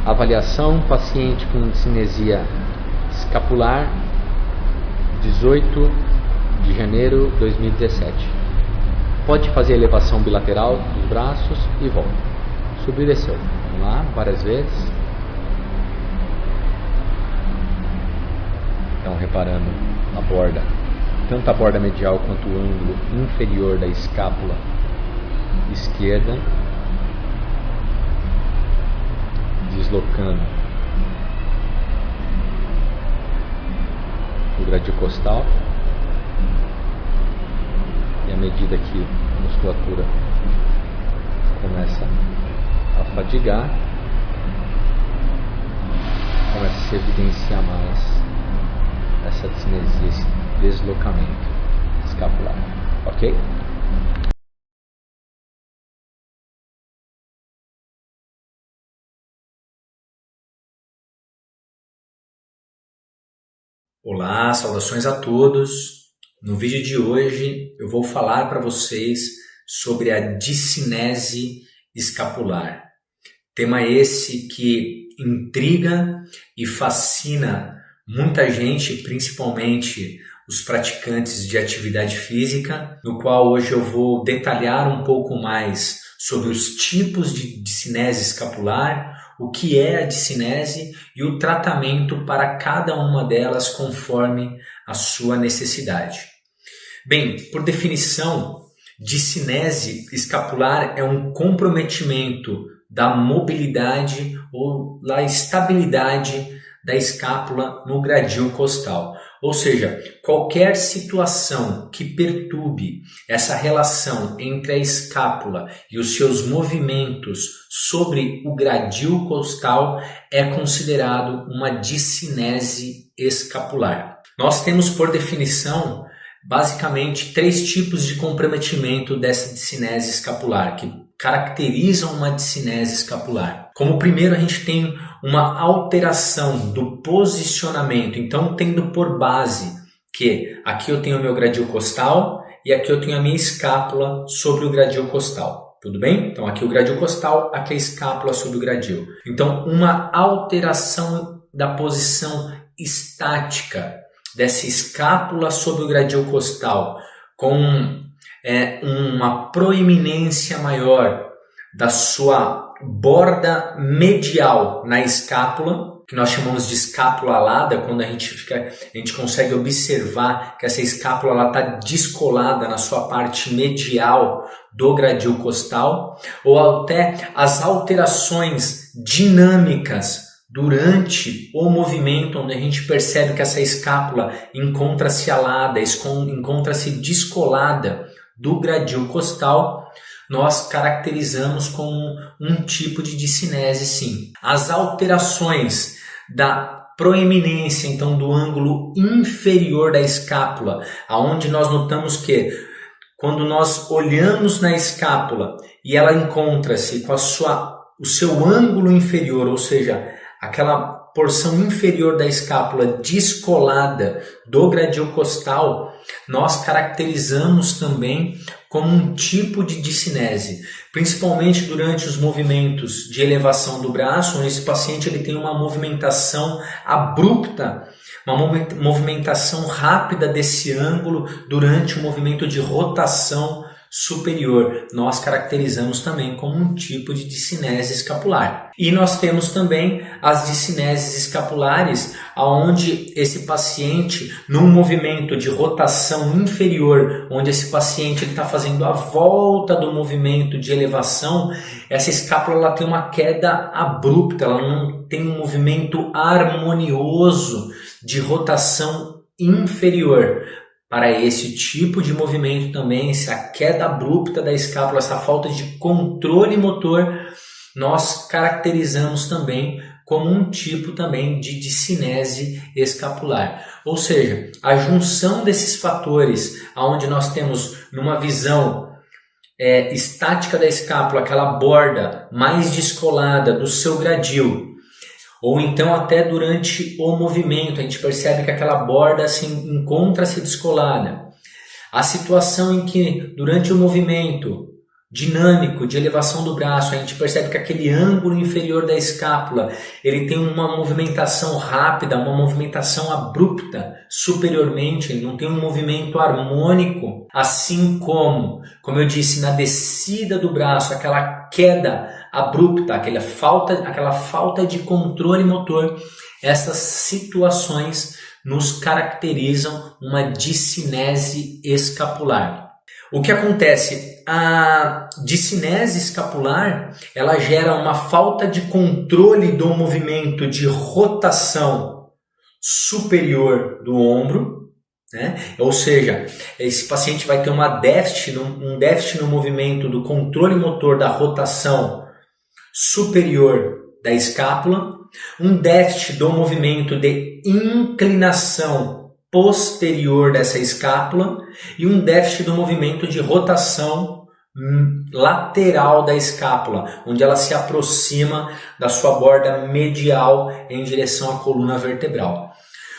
Avaliação, paciente com discinesia escapular, 18 de janeiro de 2017. Pode fazer elevação bilateral dos braços e volta. Subiu e desceu. Vamos lá, várias vezes. Então, reparando a borda, tanto a borda medial quanto o ângulo inferior da escápula esquerda, deslocando o gradil costal, e à medida que a musculatura começa a fadigar, começa a se evidenciar mais essa discinesia, esse deslocamento escapular, ok? Olá, saudações a todos. No vídeo de hoje eu vou falar para vocês sobre a discinese escapular. Tema esse que intriga e fascina muita gente, principalmente os praticantes de atividade física, no qual hoje eu vou detalhar um pouco mais sobre os tipos de discinese escapular, o que é a discinese e o tratamento para cada uma delas conforme a sua necessidade. Bem, por definição, discinese escapular é um comprometimento da mobilidade ou da estabilidade da escápula no gradil costal. Ou seja, qualquer situação que perturbe essa relação entre a escápula e os seus movimentos sobre o gradil costal é considerado uma discinese escapular. Nós temos, por definição, basicamente 3 tipos de comprometimento dessa discinese escapular, que caracterizam uma discinese escapular. Como primeiro, a gente tem uma alteração do posicionamento, então tendo por base que aqui eu tenho o meu gradil costal e aqui eu tenho a minha escápula sobre o gradil costal. Tudo bem? Então aqui o gradil costal, aqui a escápula sobre o gradil. Então uma alteração da posição estática dessa escápula sobre o gradil costal com uma proeminência maior da sua borda medial na escápula, que nós chamamos de escápula alada, quando a gente consegue observar que essa escápula está descolada na sua parte medial do gradil costal, ou até as alterações dinâmicas durante o movimento, onde a gente percebe que essa escápula encontra-se alada, encontra-se descolada do gradil costal, nós caracterizamos como um tipo de discinese, sim. As alterações da proeminência, então, do ângulo inferior da escápula, aonde nós notamos que quando nós olhamos na escápula e ela encontra-se com o seu ângulo inferior, ou seja, aquela porção inferior da escápula descolada do gradil costal, nós caracterizamos também como um tipo de discinese, principalmente durante os movimentos de elevação do braço, onde esse paciente ele tem uma movimentação abrupta, uma movimentação rápida desse ângulo durante o movimento de rotação superior. Nós caracterizamos também como um tipo de discinese escapular. E nós temos também as discineses escapulares, onde esse paciente, num movimento de rotação inferior, onde esse paciente está fazendo a volta do movimento de elevação, essa escápula ela tem uma queda abrupta, ela não tem um movimento harmonioso de rotação inferior. Para esse tipo de movimento também, essa queda abrupta da escápula, essa falta de controle motor, nós caracterizamos também como um tipo também de discinese escapular. Ou seja, a junção desses fatores, onde nós temos numa visão estática da escápula, aquela borda mais descolada do seu gradil, ou então até durante o movimento, a gente percebe que aquela borda assim, encontra-se descolada. A situação em que durante o movimento dinâmico de elevação do braço, a gente percebe que aquele ângulo inferior da escápula, ele tem uma movimentação rápida, uma movimentação abrupta superiormente, ele não tem um movimento harmônico, assim como eu disse, na descida do braço, aquela queda abrupta, aquela falta de controle motor. Essas situações nos caracterizam uma discinese escapular. O que acontece? A discinese escapular, ela gera uma falta de controle do movimento de rotação superior do ombro, né? Ou seja, esse paciente vai ter um déficit no movimento do controle motor da rotação superior da escápula, um déficit do movimento de inclinação posterior dessa escápula e um déficit do movimento de rotação lateral da escápula, onde ela se aproxima da sua borda medial em direção à coluna vertebral.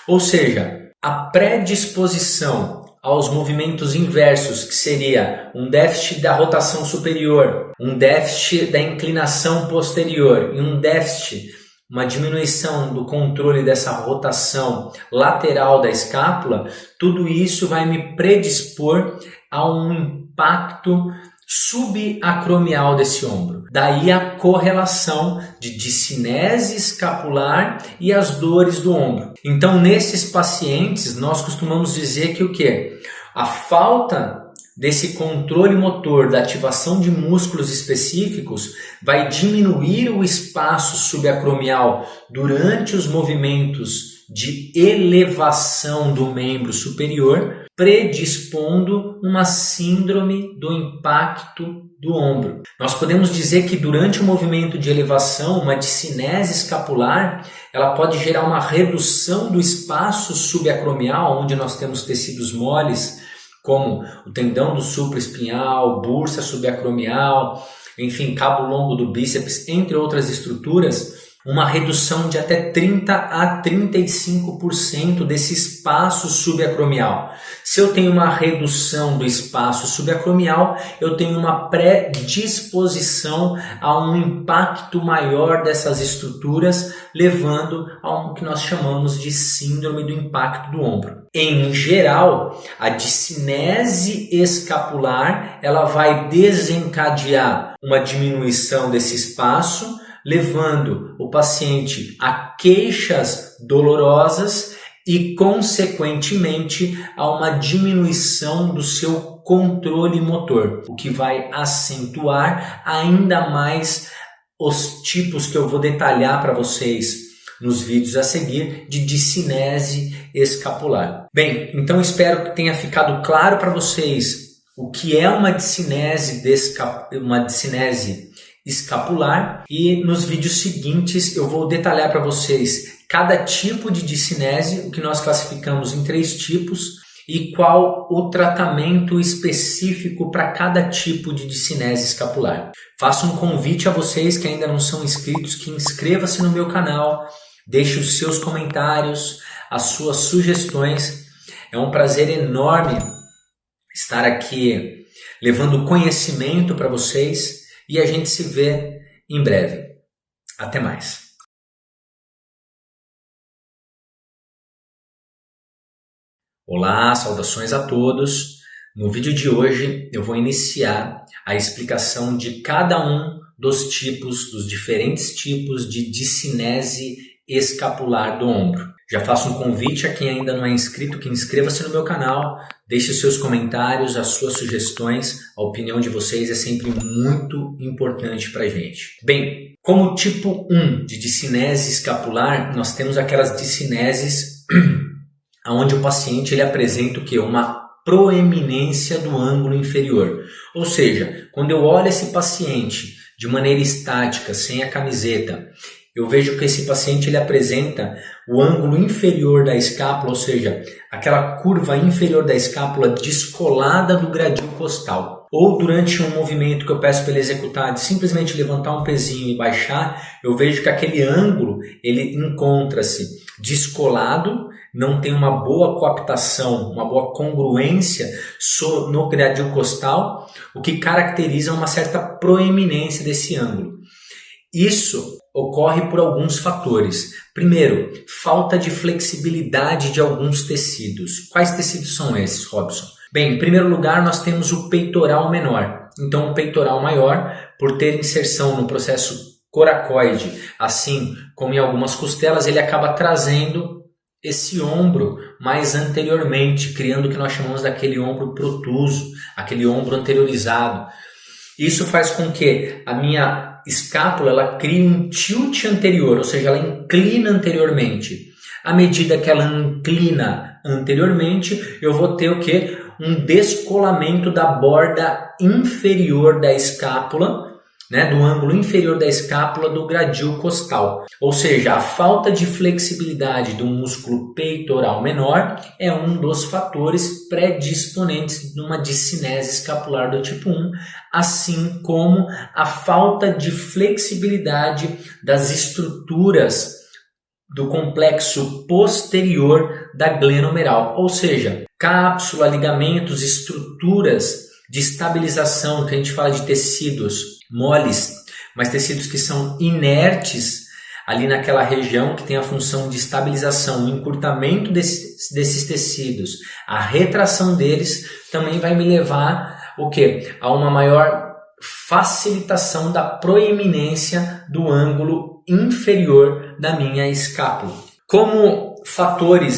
Ou seja, a predisposição aos movimentos inversos, que seria um déficit da rotação superior, um déficit da inclinação posterior e um déficit, uma diminuição do controle dessa rotação lateral da escápula, tudo isso vai me predispor a um impacto subacromial desse ombro. Daí a correlação de discinese escapular e as dores do ombro. Então, nesses pacientes, nós costumamos dizer que o quê? A falta desse controle motor da ativação de músculos específicos vai diminuir o espaço subacromial durante os movimentos de elevação do membro superior, predispondo uma síndrome do impacto do ombro. Nós podemos dizer que durante o movimento de elevação, uma discinese escapular, ela pode gerar uma redução do espaço subacromial, onde nós temos tecidos moles, como o tendão do supraespinhal, bursa subacromial, enfim, cabo longo do bíceps, entre outras estruturas, uma redução de até 30 a 35% desse espaço subacromial. Se eu tenho uma redução do espaço subacromial, eu tenho uma predisposição a um impacto maior dessas estruturas, levando a o que nós chamamos de síndrome do impacto do ombro. Em geral, a discinese escapular, ela vai desencadear uma diminuição desse espaço, levando o paciente a queixas dolorosas e, consequentemente, a uma diminuição do seu controle motor, o que vai acentuar ainda mais os tipos que eu vou detalhar para vocês nos vídeos a seguir de discinese escapular. Bem, então espero que tenha ficado claro para vocês o que é uma discinese escapular, e nos vídeos seguintes eu vou detalhar para vocês cada tipo de discinese, o que nós classificamos em 3 tipos, e qual o tratamento específico para cada tipo de discinese escapular. Faço um convite a vocês que ainda não são inscritos, que inscreva-se no meu canal, deixe os seus comentários, as suas sugestões. É um prazer enorme estar aqui levando conhecimento para vocês. E a gente se vê em breve. Até mais. Olá, saudações a todos. No vídeo de hoje eu vou iniciar a explicação de cada um dos diferentes tipos de discinese escapular do ombro. Já faço um convite a quem ainda não é inscrito, que inscreva-se no meu canal, deixe seus comentários, as suas sugestões, a opinião de vocês é sempre muito importante para a gente. Bem, como tipo 1 de discinese escapular, nós temos aquelas discineses onde o paciente ele apresenta o quê? Uma proeminência do ângulo inferior. Ou seja, quando eu olho esse paciente de maneira estática, sem a camiseta, eu vejo que esse paciente ele apresenta o ângulo inferior da escápula, ou seja, aquela curva inferior da escápula descolada do gradil costal. Ou durante um movimento que eu peço para ele executar, de simplesmente levantar um pezinho e baixar, eu vejo que aquele ângulo ele encontra-se descolado não tem uma boa coaptação, uma boa congruência no gradil costal, o que caracteriza uma certa proeminência desse ângulo. Isso ocorre por alguns fatores. Primeiro, falta de flexibilidade de alguns tecidos. Quais tecidos são esses, Robson? Bem, em primeiro lugar, nós temos o peitoral menor. Então, o peitoral maior, por ter inserção no processo coracoide, assim como em algumas costelas, ele acaba trazendo esse ombro mais anteriormente, criando o que nós chamamos daquele ombro protuso, aquele ombro anteriorizado. Isso faz com que a minha escápula ela crie um tilt anterior, ou seja, ela inclina anteriormente. À medida que ela inclina anteriormente, eu vou ter o quê? Um descolamento da borda inferior da escápula, do ângulo inferior da escápula do gradil costal. Ou seja, a falta de flexibilidade do músculo peitoral menor é um dos fatores predisponentes de uma discinese escapular do tipo 1, assim como a falta de flexibilidade das estruturas do complexo posterior da glenomeral, ou seja, cápsula, ligamentos, estruturas de estabilização, que a gente fala de tecidos moles, mas tecidos que são inertes ali naquela região que tem a função de estabilização, o encurtamento desses tecidos, a retração deles também vai me levar o quê? A uma maior facilitação da proeminência do ângulo inferior da minha escápula. Como fatores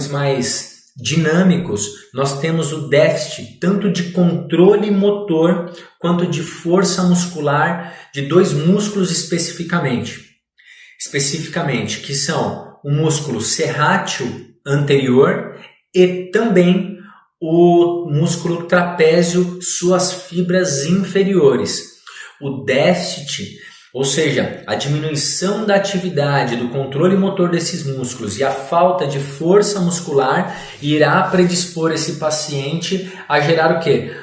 mais dinâmicos, nós temos o déficit tanto de controle motor quanto de força muscular de dois músculos especificamente, que são o músculo serrátil anterior e também o músculo trapézio, suas fibras inferiores. O déficit, ou seja, a diminuição da atividade do controle motor desses músculos e a falta de força muscular irá predispor esse paciente a gerar o quê?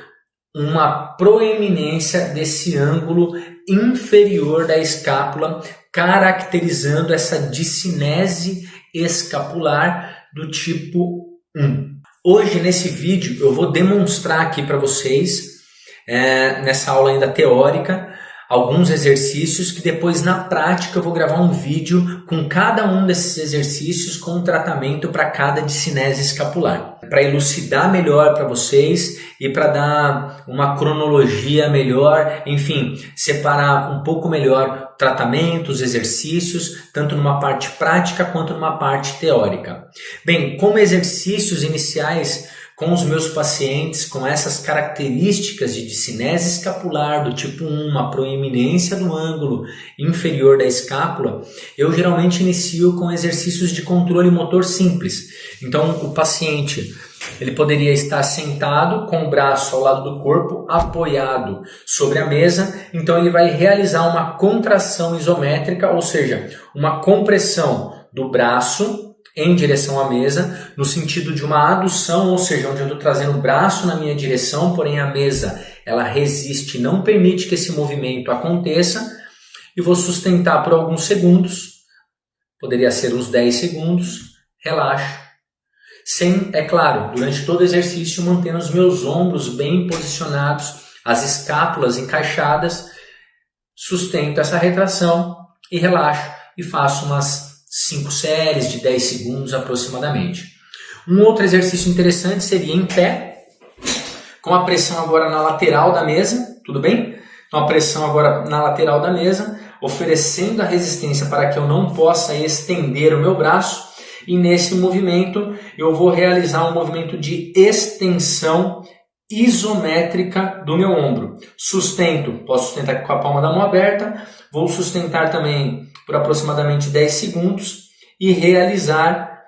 Uma proeminência desse ângulo inferior da escápula, caracterizando essa discinese escapular do tipo 1. Hoje, nesse vídeo, eu vou demonstrar aqui para vocês, nessa aula ainda teórica, alguns exercícios que depois na prática eu vou gravar um vídeo com cada um desses exercícios com um tratamento para cada discinese escapular, para elucidar melhor para vocês e para dar uma cronologia melhor, enfim, separar um pouco melhor tratamentos, exercícios, tanto numa parte prática quanto numa parte teórica. Bem, como exercícios iniciais com os meus pacientes com essas características de discinese escapular do tipo 1, uma proeminência do ângulo inferior da escápula, eu geralmente inicio com exercícios de controle motor simples. Então, o paciente ele poderia estar sentado com o braço ao lado do corpo, apoiado sobre a mesa, então ele vai realizar uma contração isométrica, ou seja, uma compressão do braço em direção à mesa, no sentido de uma adução, ou seja, onde eu estou trazendo o braço na minha direção, porém a mesa ela resiste, não permite que esse movimento aconteça, e vou sustentar por alguns segundos, poderia ser uns 10 segundos, relaxo, é claro, durante todo o exercício mantendo os meus ombros bem posicionados, as escápulas encaixadas, sustento essa retração e relaxo e faço umas 5 séries de 10 segundos aproximadamente. Um outro exercício interessante seria em pé, com a pressão agora na lateral da mesa, tudo bem? Então a pressão agora na lateral da mesa, oferecendo a resistência para que eu não possa estender o meu braço, e nesse movimento eu vou realizar um movimento de extensão isométrica do meu ombro. Posso sustentar com a palma da mão aberta, vou sustentar também por aproximadamente 10 segundos e realizar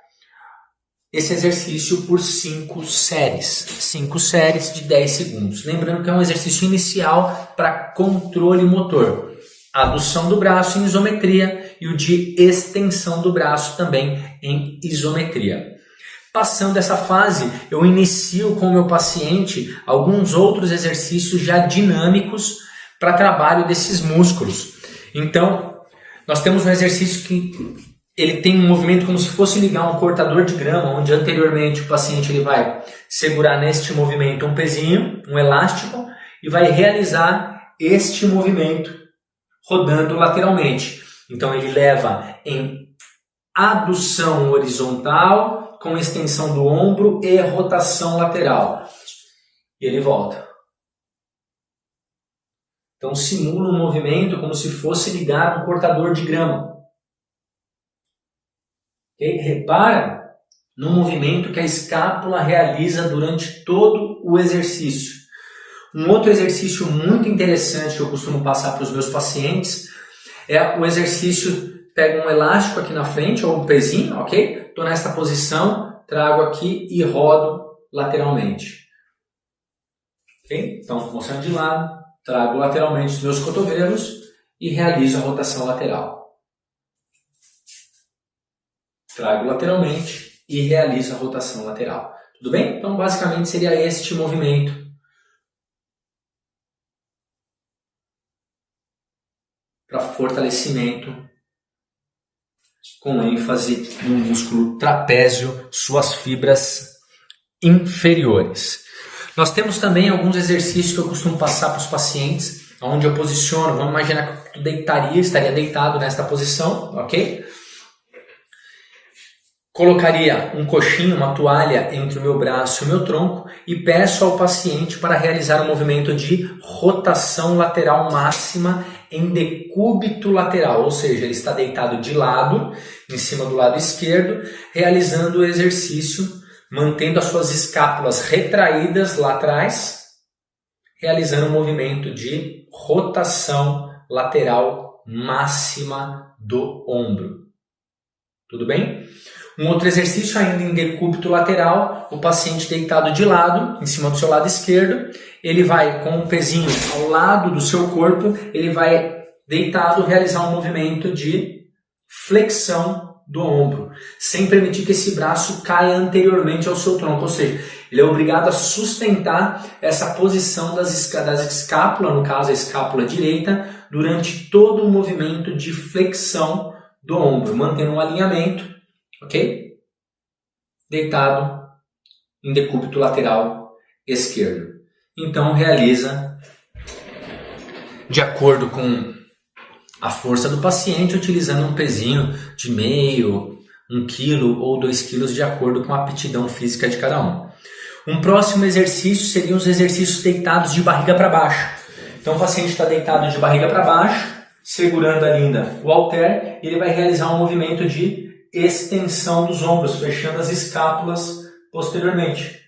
esse exercício por 5 séries. 5 séries de 10 segundos. Lembrando que é um exercício inicial para controle motor. Adução do braço em isometria e o de extensão do braço também em isometria. Passando essa fase, eu inicio com o meu paciente alguns outros exercícios já dinâmicos para trabalho desses músculos. Então, nós temos um exercício que ele tem um movimento como se fosse ligar um cortador de grama, onde anteriormente o paciente ele vai segurar neste movimento um pezinho, um elástico, e vai realizar este movimento rodando lateralmente. Então ele leva em adução horizontal, com extensão do ombro e rotação lateral. E ele volta. Então simula um movimento como se fosse ligar um cortador de grama. Okay? Repara no movimento que a escápula realiza durante todo o exercício. Um outro exercício muito interessante que eu costumo passar para os meus pacientes é o exercício, pego um elástico aqui na frente, ou um pezinho, ok? Estou nesta posição, trago aqui e rodo lateralmente. Okay? Então, mostrando de lado, trago lateralmente os meus cotovelos e realizo a rotação lateral. Trago lateralmente e realizo a rotação lateral. Tudo bem? Então, basicamente, seria este movimento. Para fortalecimento, com ênfase no músculo trapézio, suas fibras inferiores. Nós temos também alguns exercícios que eu costumo passar para os pacientes, onde eu posiciono, vamos imaginar que eu estaria deitado nesta posição, ok? Colocaria um coxinho, uma toalha entre o meu braço e o meu tronco e peço ao paciente para realizar um movimento de rotação lateral máxima em decúbito lateral, ou seja, ele está deitado de lado, em cima do lado esquerdo, realizando o exercício, mantendo as suas escápulas retraídas lá atrás, realizando um movimento de rotação lateral máxima do ombro. Tudo bem? Um outro exercício ainda em decúbito lateral, o paciente deitado de lado, em cima do seu lado esquerdo, ele vai com um pezinho ao lado do seu corpo, ele vai deitado realizar um movimento de flexão do ombro, sem permitir que esse braço caia anteriormente ao seu tronco, ou seja, ele é obrigado a sustentar essa posição das escápulas, no caso a escápula direita, durante todo o movimento de flexão do ombro, mantendo um alinhamento. Ok? Deitado em decúbito lateral esquerdo. Então realiza de acordo com a força do paciente, utilizando um pezinho de meio, 1 quilo ou 2 quilos, de acordo com a aptidão física de cada um. Um próximo exercício seriam os exercícios deitados de barriga para baixo. Então o paciente está deitado de barriga para baixo, segurando ainda o halter, e ele vai realizar um movimento de extensão dos ombros, fechando as escápulas posteriormente.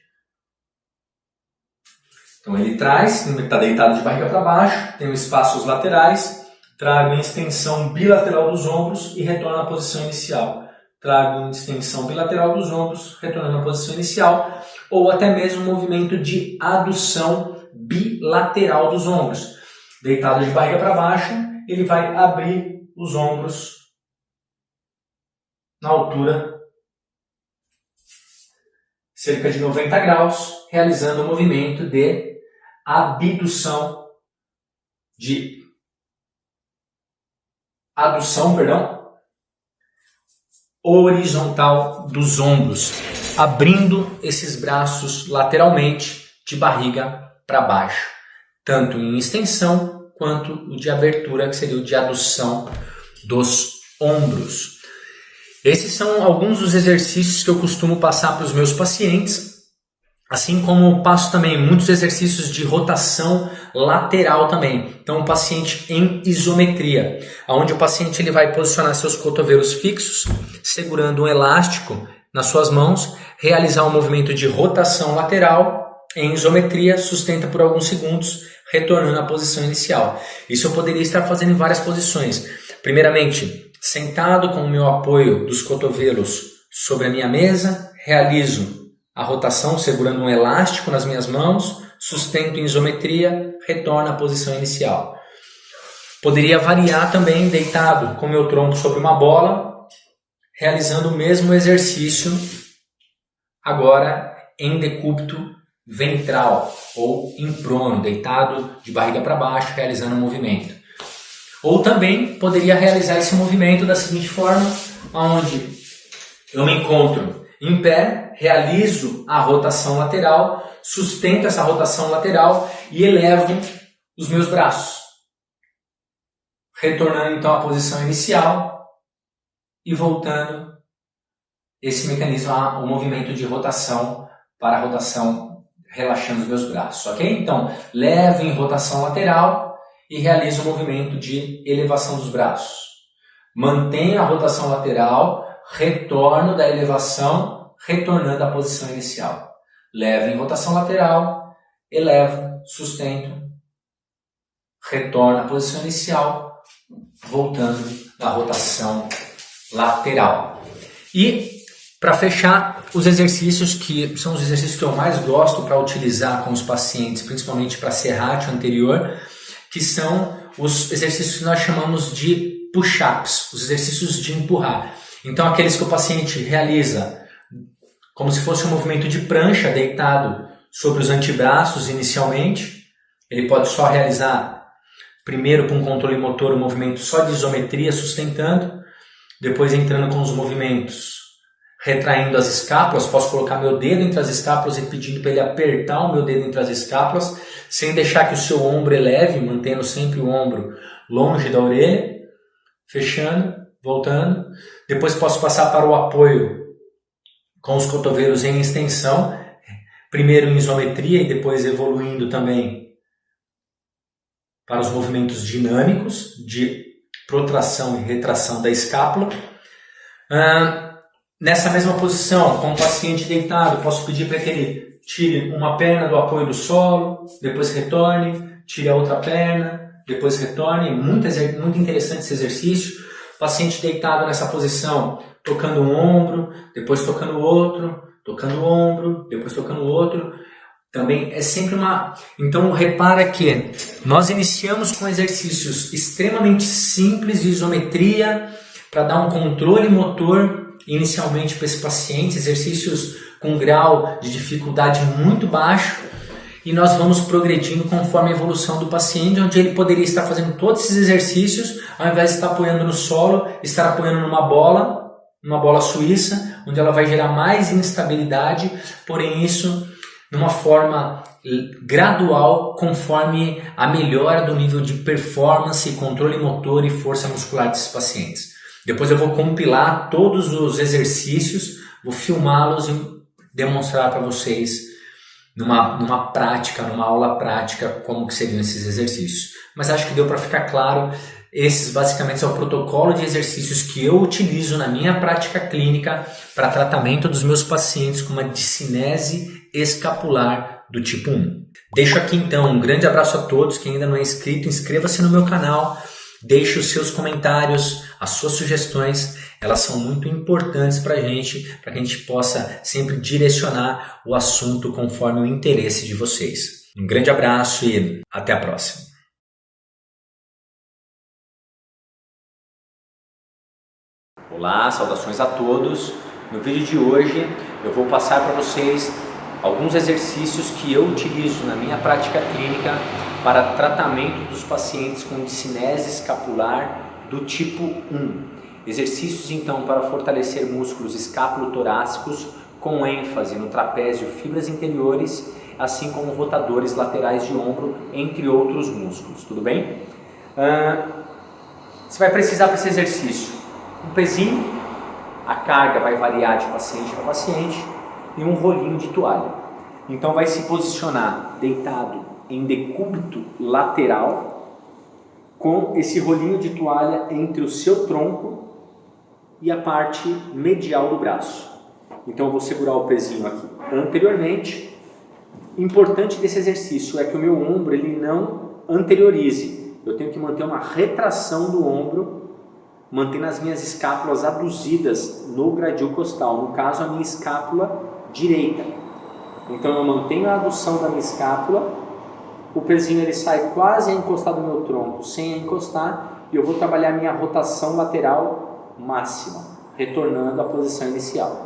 Então ele está deitado de barriga para baixo, tem espaços laterais, trago em extensão bilateral dos ombros e retorno à posição inicial. Trago em extensão bilateral dos ombros, retornando à posição inicial, ou até mesmo um movimento de adução bilateral dos ombros. Deitado de barriga para baixo, ele vai abrir os ombros na altura cerca de 90 graus, realizando o movimento de adução horizontal dos ombros, abrindo esses braços lateralmente de barriga para baixo, tanto em extensão quanto o de abertura, que seria o de adução dos ombros. Esses são alguns dos exercícios que eu costumo passar para os meus pacientes, assim como passo também muitos exercícios de rotação lateral também. Então, o paciente em isometria, onde o paciente ele vai posicionar seus cotovelos fixos, segurando um elástico nas suas mãos, realizar um movimento de rotação lateral em isometria, sustenta por alguns segundos, retornando à posição inicial. Isso eu poderia estar fazendo em várias posições. Primeiramente, sentado com o meu apoio dos cotovelos sobre a minha mesa, realizo a rotação segurando um elástico nas minhas mãos, sustento em isometria, retorno à posição inicial. Poderia variar também deitado com o meu tronco sobre uma bola, realizando o mesmo exercício, agora em decúbito ventral ou em prono, deitado de barriga para baixo, realizando o movimento. Ou também poderia realizar esse movimento da seguinte forma, onde eu me encontro em pé, realizo a rotação lateral, sustento essa rotação lateral e elevo os meus braços, retornando então à posição inicial e voltando esse mecanismo ao movimento de rotação para a rotação, relaxando os meus braços, ok? Então, levo em rotação lateral e realizo o movimento de elevação dos braços. Mantenho a rotação lateral, retorno da elevação, retornando à posição inicial. Levo em rotação lateral, elevo, sustento, retorno à posição inicial, voltando na rotação lateral. E, para fechar, os exercícios que são os exercícios que eu mais gosto para utilizar com os pacientes, principalmente para serrátil anterior, que são os exercícios que nós chamamos de push-ups, os exercícios de empurrar. Então, aqueles que o paciente realiza como se fosse um movimento de prancha, deitado sobre os antebraços inicialmente. Ele pode só realizar, primeiro com controle motor, um movimento só de isometria, sustentando, depois entrando com os movimentos, retraindo as escápulas. Posso colocar meu dedo entre as escápulas e pedindo para ele apertar o meu dedo entre as escápulas, sem deixar que o seu ombro eleve, mantendo sempre o ombro longe da orelha, fechando, voltando. Depois posso passar para o apoio com os cotovelos em extensão, primeiro em isometria e depois evoluindo também para os movimentos dinâmicos de protração e retração da escápula. Nessa mesma posição, com o paciente deitado, posso pedir para que ele tire uma perna do apoio do solo, depois retorne, tire a outra perna, depois retorne. Muito interessante esse exercício. O paciente deitado nessa posição, tocando um ombro, depois tocando o outro, tocando o ombro, depois tocando o outro. Também é sempre uma... Então, repara que nós iniciamos com exercícios extremamente simples de isometria para dar um controle motor inicialmente para esse paciente, exercícios com grau de dificuldade muito baixo, e nós vamos progredindo conforme a evolução do paciente, onde ele poderia estar fazendo todos esses exercícios, ao invés de estar apoiando no solo, estar apoiando numa bola suíça, onde ela vai gerar mais instabilidade, porém isso numa forma gradual, conforme a melhora do nível de performance, controle motor e força muscular desses pacientes. Depois eu vou compilar todos os exercícios, vou filmá-los e demonstrar para vocês numa prática, numa aula prática, como que seriam esses exercícios. Mas acho que deu para ficar claro. Esses basicamente são o protocolo de exercícios que eu utilizo na minha prática clínica para tratamento dos meus pacientes com uma discinese escapular do tipo 1. Deixo aqui então um grande abraço a todos. Quem ainda não é inscrito, inscreva-se no meu canal, deixe os seus comentários, as suas sugestões, elas são muito importantes para que a gente possa sempre direcionar o assunto conforme o interesse de vocês. Um grande abraço e até a próxima. Olá, saudações a todos. No vídeo de hoje eu vou passar para vocês alguns exercícios que eu utilizo na minha prática clínica para tratamento dos pacientes com discinese escapular do tipo 1. Exercícios então para fortalecer músculos escápulo-torácicos com ênfase no trapézio, fibras interiores, assim como rotadores laterais de ombro, entre outros músculos, tudo bem? Você vai precisar para esse exercício um pezinho, a carga vai variar de paciente para paciente, e um rolinho de toalha. Então vai se posicionar deitado em decúbito lateral, com esse rolinho de toalha entre o seu tronco e a parte medial do braço. Então eu vou segurar o pezinho aqui anteriormente. Importante desse exercício é que o meu ombro ele não anteriorize. Eu tenho que manter uma retração do ombro, mantendo as minhas escápulas aduzidas no gradil costal, no caso a minha escápula direita. Então eu mantenho a adução da minha escápula, o pezinho ele sai quase a encostar do meu tronco, sem encostar, e eu vou trabalhar a minha rotação lateral máxima, retornando à posição inicial.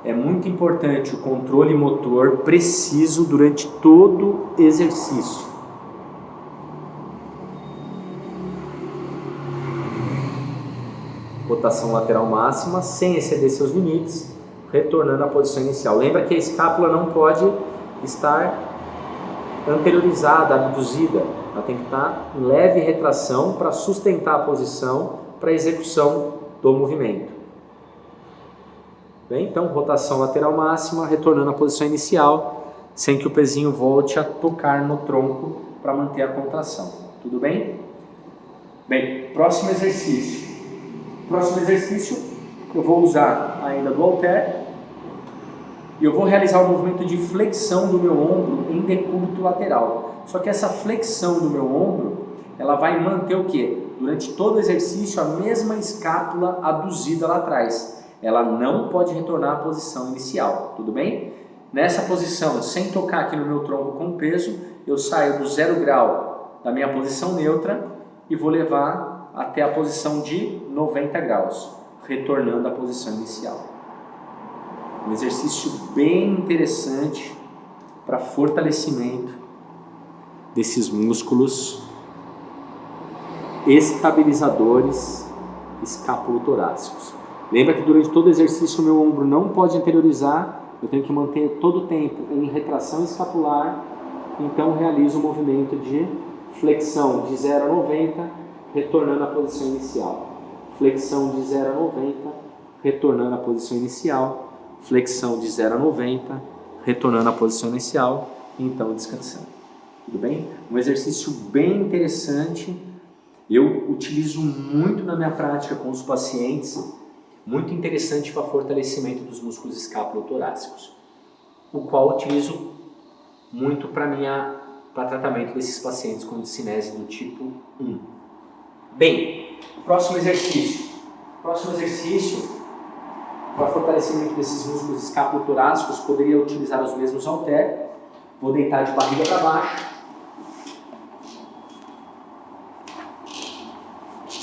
É muito importante o controle motor preciso durante todo o exercício. rotação lateral máxima, sem exceder seus limites, retornando à posição inicial. Lembra que a escápula não pode estar anteriorizada, abduzida. Ela tem que estar em leve retração para sustentar a posição para a execução do movimento. Bem, então, rotação lateral máxima, retornando à posição inicial, sem que o pezinho volte a tocar no tronco para manter a contração. Tudo bem? Bem, próximo exercício. Próximo exercício, eu vou usar ainda do halter e eu vou realizar o movimento de flexão do meu ombro em decúbito lateral. Só que essa flexão do meu ombro, ela vai manter o quê? Durante todo o exercício, a mesma escápula aduzida lá atrás. Ela não pode retornar à posição inicial, tudo bem? Nessa posição, sem tocar aqui no meu tronco com peso, eu saio do 0 grau da minha posição neutra e vou levar até a posição de 90 graus, retornando à posição inicial. Um exercício bem interessante para fortalecimento desses músculos estabilizadores escapulotorácicos. Lembra que durante todo o exercício o meu ombro não pode anteriorizar, eu tenho que manter todo o tempo em retração escapular, então realizo o movimento de flexão de 0 a 90, retornando à posição inicial. Flexão de 0 a 90, retornando à posição inicial. Flexão de 0 a 90, retornando à posição inicial, e então descansando. Tudo bem? Um exercício bem interessante. Eu utilizo muito na minha prática com os pacientes, muito interessante para fortalecimento dos músculos escapulotorácicos, o qual utilizo muito para tratamento desses pacientes com discinese do tipo 1. Bem, próximo exercício. Próximo exercício, para fortalecimento desses músculos escapulotorácicos, poderia utilizar os mesmos halter. Vou deitar de barriga para baixo.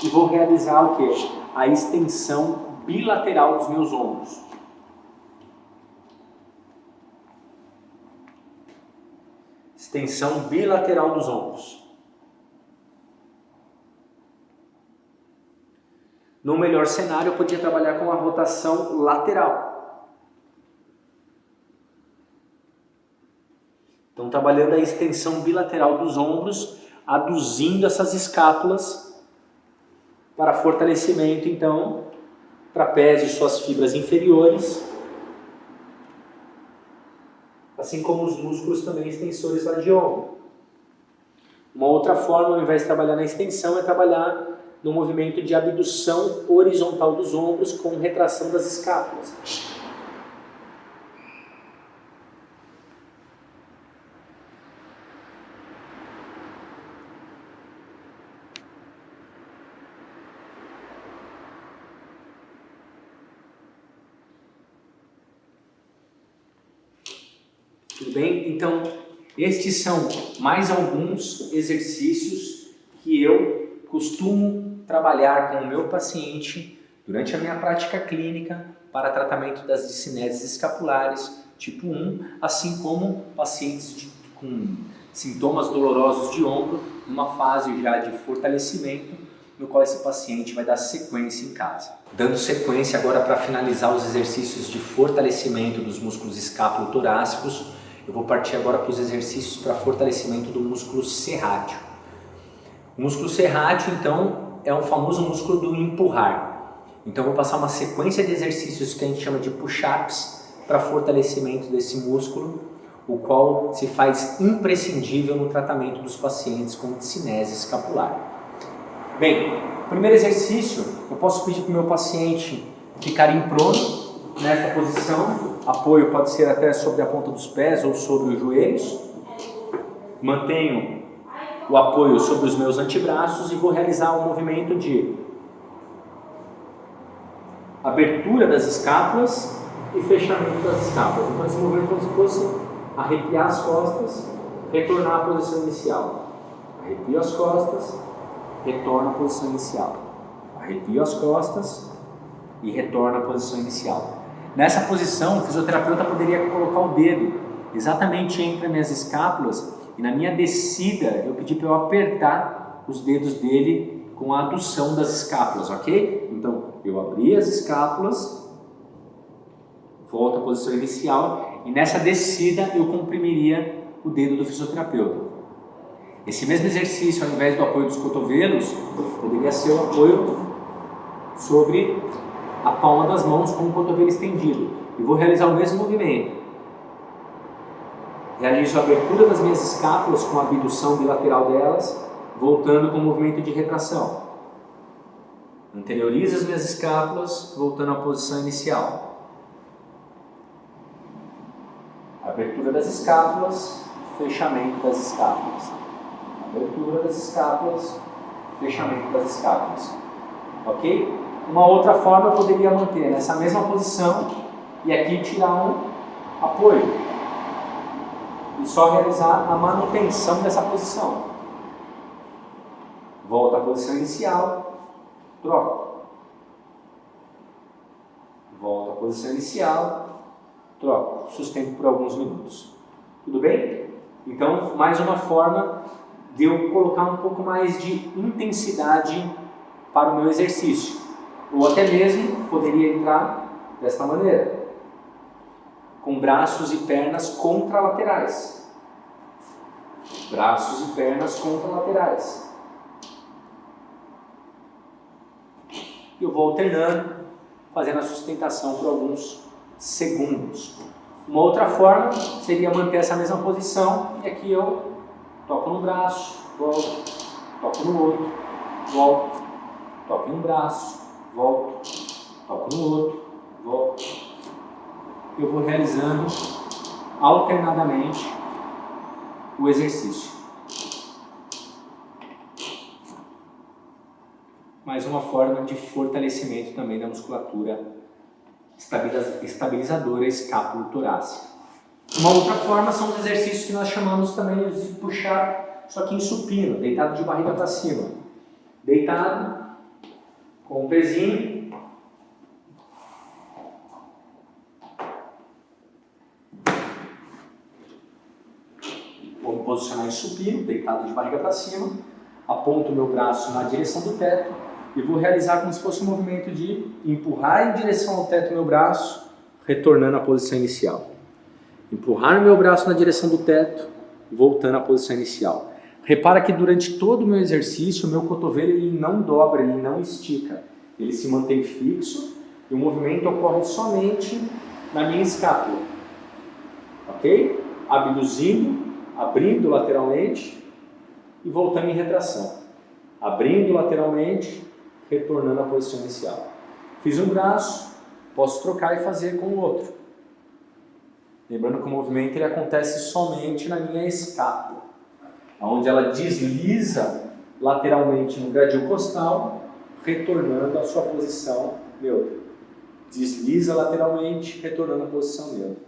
E vou realizar o quê? A extensão bilateral dos meus ombros. Extensão bilateral dos ombros. No melhor cenário, eu podia trabalhar com a rotação lateral. Então, trabalhando a extensão bilateral dos ombros, aduzindo essas escápulas para fortalecimento, então, trapézio e suas fibras inferiores, assim como os músculos também extensores lá de ombro. Uma outra forma, ao invés de trabalhar na extensão, é trabalhar no movimento de abdução horizontal dos ombros com retração das escápulas. Tudo bem? Então, estes são mais alguns exercícios que eu costumo trabalhar com o meu paciente durante a minha prática clínica para tratamento das discineses escapulares tipo 1, assim como pacientes com sintomas dolorosos de ombro, numa fase já de fortalecimento, no qual esse paciente vai dar sequência em casa. Dando sequência agora para finalizar os exercícios de fortalecimento dos músculos escapulotorácicos, eu vou partir agora para os exercícios para fortalecimento do músculo serrátil. O músculo serrátil, então, é um famoso músculo do empurrar. Então, eu vou passar uma sequência de exercícios que a gente chama de push-ups para fortalecimento desse músculo, o qual se faz imprescindível no tratamento dos pacientes com discinese escapular. Bem, primeiro exercício, eu posso pedir para o meu paciente ficar em prono, nesta posição. Apoio pode ser até sobre a ponta dos pés ou sobre os joelhos. Mantenho o apoio sobre os meus antebraços e vou realizar um movimento de abertura das escápulas e fechamento das escápulas. Então esse movimento como se fosse arrepiar as costas, retornar à posição inicial. Arrepio as costas, retorno à posição inicial. Arrepio as costas e retorno à posição inicial. Nessa posição, o fisioterapeuta poderia colocar o dedo exatamente entre as minhas escápulas e na minha descida eu pedi para eu apertar os dedos dele com a adução das escápulas, ok? Então, eu abri as escápulas, volto à posição inicial e nessa descida eu comprimiria o dedo do fisioterapeuta. Esse mesmo exercício, ao invés do apoio dos cotovelos, poderia ser o apoio sobre a palma das mãos com o cotovelo estendido. E vou realizar o mesmo movimento. Realizo a abertura das minhas escápulas com a abdução bilateral delas, voltando com o movimento de retração. Anteriorizo as minhas escápulas, voltando à posição inicial. Abertura das escápulas, fechamento das escápulas. Abertura das escápulas, fechamento das escápulas. Ok? Uma outra forma eu poderia manter nessa mesma posição e aqui tirar um apoio. E só realizar a manutenção dessa posição. Volto à posição inicial, troco. Volto à posição inicial, troco. Sustento por alguns minutos. Tudo bem? Então, mais uma forma de eu colocar um pouco mais de intensidade para o meu exercício. Ou até mesmo poderia entrar desta maneira, com braços e pernas contralaterais. Braços e pernas contralaterais. Eu vou alternando, fazendo a sustentação por alguns segundos. Uma outra forma seria manter essa mesma posição e aqui eu toco no braço, volto, toco no outro, volto, toco no braço, volto, toco no outro, volto. Eu vou realizando alternadamente o exercício. Mais uma forma de fortalecimento também da musculatura estabilizadora escápulo-torácica. Uma outra forma são os exercícios que nós chamamos também de puxar, só que em supino, deitado de barriga para cima. Deitado, com o pezinho. Vou me posicionar em supino, deitado de barriga para cima. Aponto o meu braço na direção do teto e vou realizar como se fosse um movimento de empurrar em direção ao teto meu braço, retornando à posição inicial. Empurrar o meu braço na direção do teto, voltando à posição inicial. Repara que durante todo o meu exercício, o meu cotovelo ele não dobra, ele não estica. Ele se mantém fixo e o movimento ocorre somente na minha escápula. Ok? Abduzindo, abrindo lateralmente e voltando em retração. Abrindo lateralmente, retornando à posição inicial. Fiz um braço, posso trocar e fazer com o outro. Lembrando que o movimento ele acontece somente na minha escápula, onde ela desliza lateralmente no gradil costal, retornando à sua posição neutra. Desliza lateralmente, retornando à posição neutra.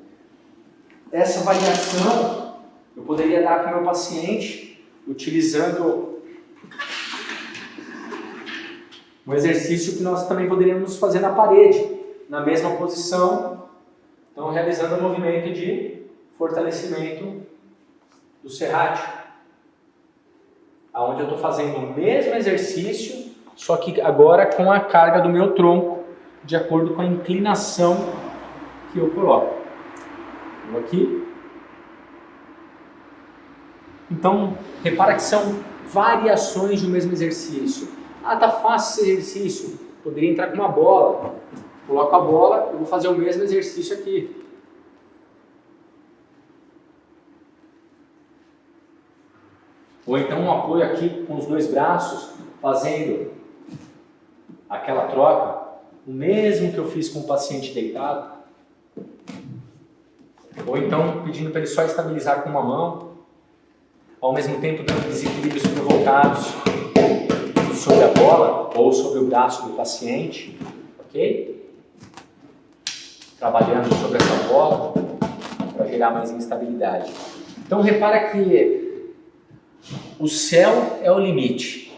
Essa variação eu poderia dar para o meu paciente utilizando um exercício que nós também poderíamos fazer na parede, na mesma posição, então realizando um movimento de fortalecimento do serrátil, onde eu estou fazendo o mesmo exercício, só que agora com a carga do meu tronco, de acordo com a inclinação que eu coloco. Vou aqui. Então, repara que são variações do mesmo exercício. Ah, tá fácil esse exercício. Poderia entrar com uma bola. Coloco a bola, eu vou fazer o mesmo exercício aqui. Ou então um apoio aqui com os dois braços, fazendo aquela troca, o mesmo que eu fiz com o paciente deitado. Ou então pedindo para ele só estabilizar com uma mão, ao mesmo tempo dando desequilíbrios provocados sobre a bola ou sobre o braço do paciente, ok? Trabalhando sobre essa bola para gerar mais instabilidade. Então repara que o céu é o limite.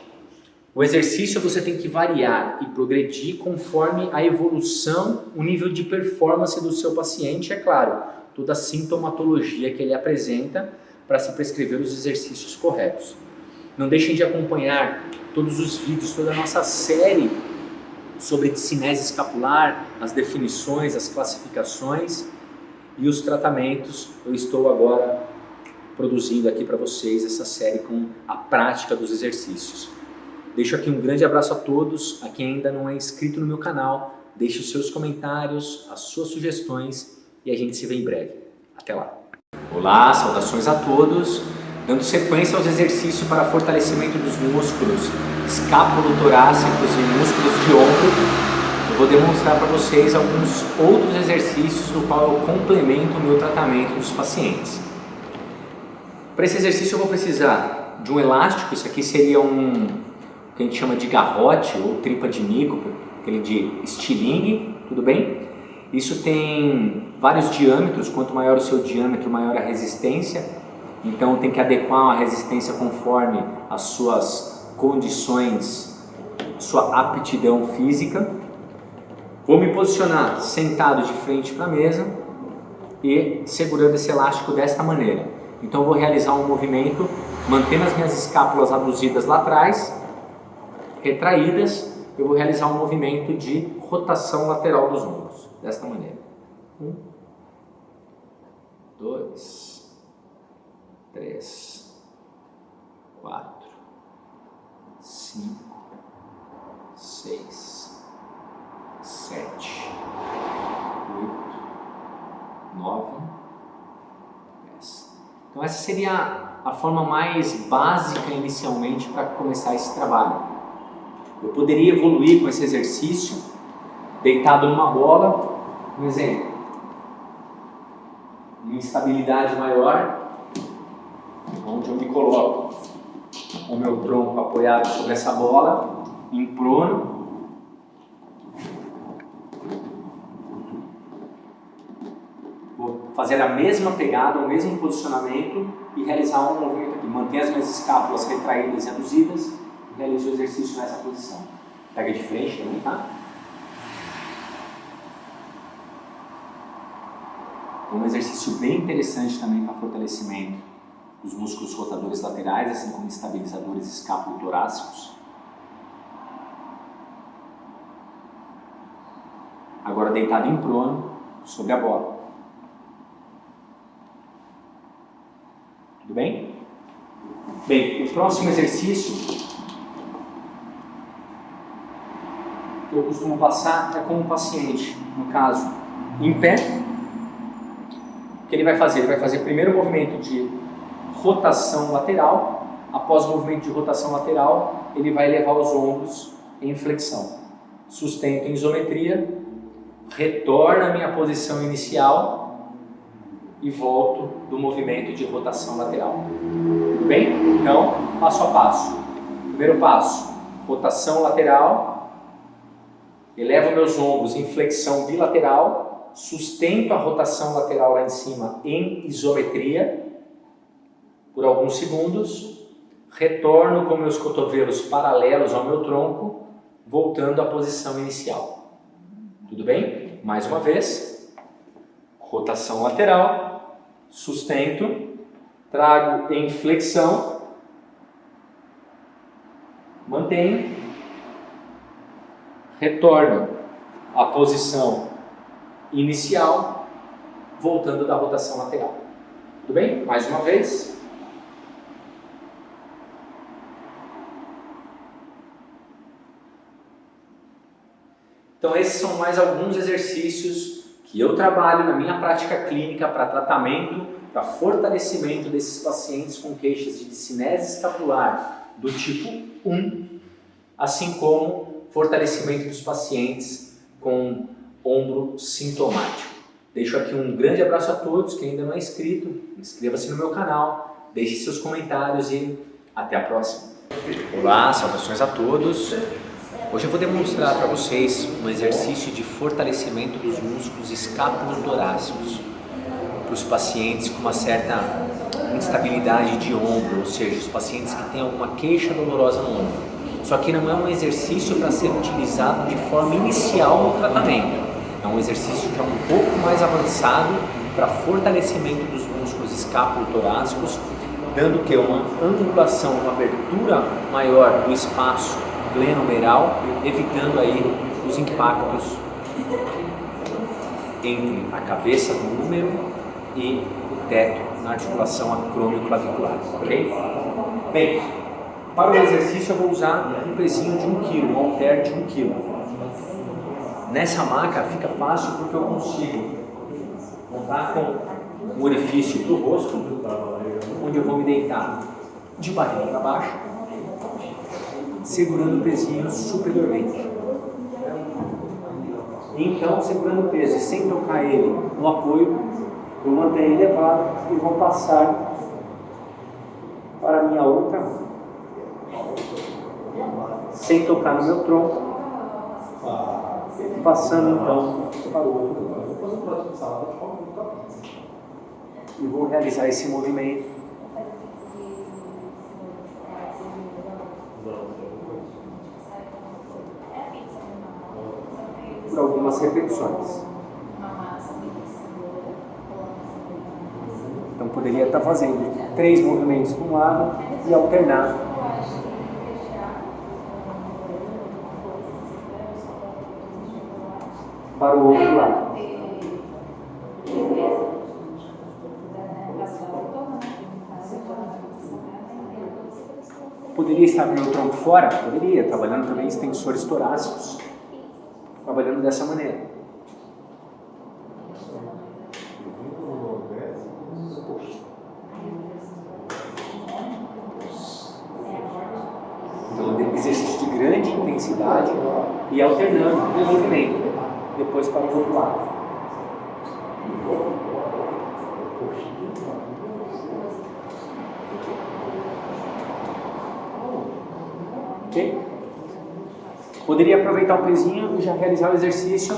O exercício você tem que variar e progredir conforme a evolução, o nível de performance do seu paciente, é claro, toda a sintomatologia que ele apresenta para se prescrever os exercícios corretos. Não deixem de acompanhar todos os vídeos, toda a nossa série sobre discinese escapular, as definições, as classificações e os tratamentos. Eu estou agora produzindo aqui para vocês essa série com a prática dos exercícios. Deixo aqui um grande abraço a todos. A quem ainda não é inscrito no meu canal, deixe os seus comentários, as suas sugestões e a gente se vê em breve. Até lá! Olá, saudações a todos! Dando sequência aos exercícios para fortalecimento dos músculos escápulo-torácicos e músculos de ombro, eu vou demonstrar para vocês alguns outros exercícios do qual eu complemento o meu tratamento dos pacientes. Para esse exercício eu vou precisar de um elástico. Isso aqui seria o que a gente chama de garrote ou tripa de mico, aquele de estilingue, tudo bem? Isso tem vários diâmetros, quanto maior o seu diâmetro, maior a resistência. Então tem que adequar a resistência conforme as suas condições, sua aptidão física. Vou me posicionar sentado de frente para a mesa e segurando esse elástico desta maneira. Então eu vou realizar um movimento mantendo as minhas escápulas abduzidas lá atrás, retraídas. Eu vou realizar um movimento de rotação lateral dos ombros, desta maneira. 1, 2, 3, 4, 5, 6, 7, 8, 9, 10. Então essa seria a forma mais básica inicialmente para começar esse trabalho. Eu poderia evoluir com esse exercício deitado numa bola, um exemplo, uma instabilidade maior, onde eu me coloco com o meu tronco apoiado sobre essa bola, em prono. Vou fazer a mesma pegada, o mesmo posicionamento e realizar um movimento aqui. Mantenho as minhas escápulas retraídas e aduzidas e realizo o exercício nessa posição. Pega de frente também, tá? Um exercício bem interessante também para fortalecimento dos músculos rotadores laterais, assim como estabilizadores escápulo-torácicos. Agora deitado em prono sobre a bola. Tudo bem? Bem, o próximo exercício que eu costumo passar é com o paciente, no caso, em pé. O que ele vai fazer? Ele vai fazer primeiro o movimento de rotação lateral. Após o movimento de rotação lateral, ele vai levar os ombros em flexão. Sustento em isometria, retorno à minha posição inicial e volto do movimento de rotação lateral. Tudo bem? Então, passo a passo. Primeiro passo, rotação lateral. Elevo meus ombros em flexão bilateral, sustento a rotação lateral lá em cima em isometria por alguns segundos, retorno com meus cotovelos paralelos ao meu tronco, voltando à posição inicial. Tudo bem? Mais uma vez, rotação lateral, sustento, trago em flexão, mantenho, retorno à posição inicial, voltando da rotação lateral. Tudo bem? Mais uma vez. Então esses são mais alguns exercícios que eu trabalho na minha prática clínica para tratamento, para fortalecimento desses pacientes com queixas de discinese escapular do tipo 1, assim como fortalecimento dos pacientes com ombro sintomático. Deixo aqui um grande abraço a todos. Quem ainda não é inscrito, inscreva-se no meu canal, deixe seus comentários e até a próxima. Olá, saudações a todos. Hoje eu vou demonstrar para vocês um exercício de fortalecimento dos músculos escápulo-torácicos para os pacientes com uma certa instabilidade de ombro, ou seja, os pacientes que têm alguma queixa dolorosa no ombro. Só que não é um exercício para ser utilizado de forma inicial no tratamento. É um exercício já um pouco mais avançado para fortalecimento dos músculos escápulo-torácicos, dando que uma angulação, uma abertura maior do espaço glenomeral, evitando aí os impactos entre a cabeça do húmero e o teto na articulação acromioclavicular, ok? Bem, para o exercício eu vou usar um pezinho de 1 kg, um halter de 1 kg. Nessa maca fica fácil porque eu consigo contar com um orifício para o rosto, onde eu vou me deitar de barriga para baixo, segurando o pezinho superiormente. Então, segurando o peso e sem tocar ele no apoio, eu mantenho ele elevado e vou passar para a minha outra mão, sem tocar no meu tronco, passando então para o outro. E vou realizar esse movimento por algumas repetições. Então poderia estar fazendo 3 movimentos para um lado e alternar para o outro lado. Poderia estar com o meu tronco fora? Poderia, trabalhando também extensores torácicos, trabalhando dessa maneira. Então, exercício de grande intensidade e alternando o movimento, depois para o outro lado. Ok? Poderia aproveitar o pezinho e já realizar o exercício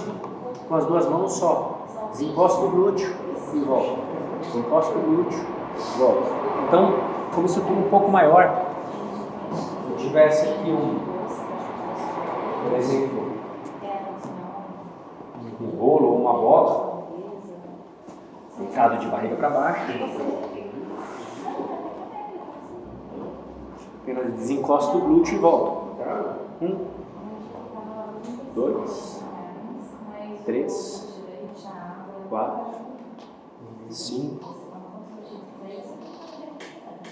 com as 2 mãos só. Desencosta o glúteo e volta. Desencosta o glúteo e volta. Então, como isso tudo um pouco maior, se eu tivesse aqui por exemplo, um rolo ou uma bola, deitado de barriga para baixo, apenas desencosta o glúteo e volta. 1, 2, 3, 4, 5.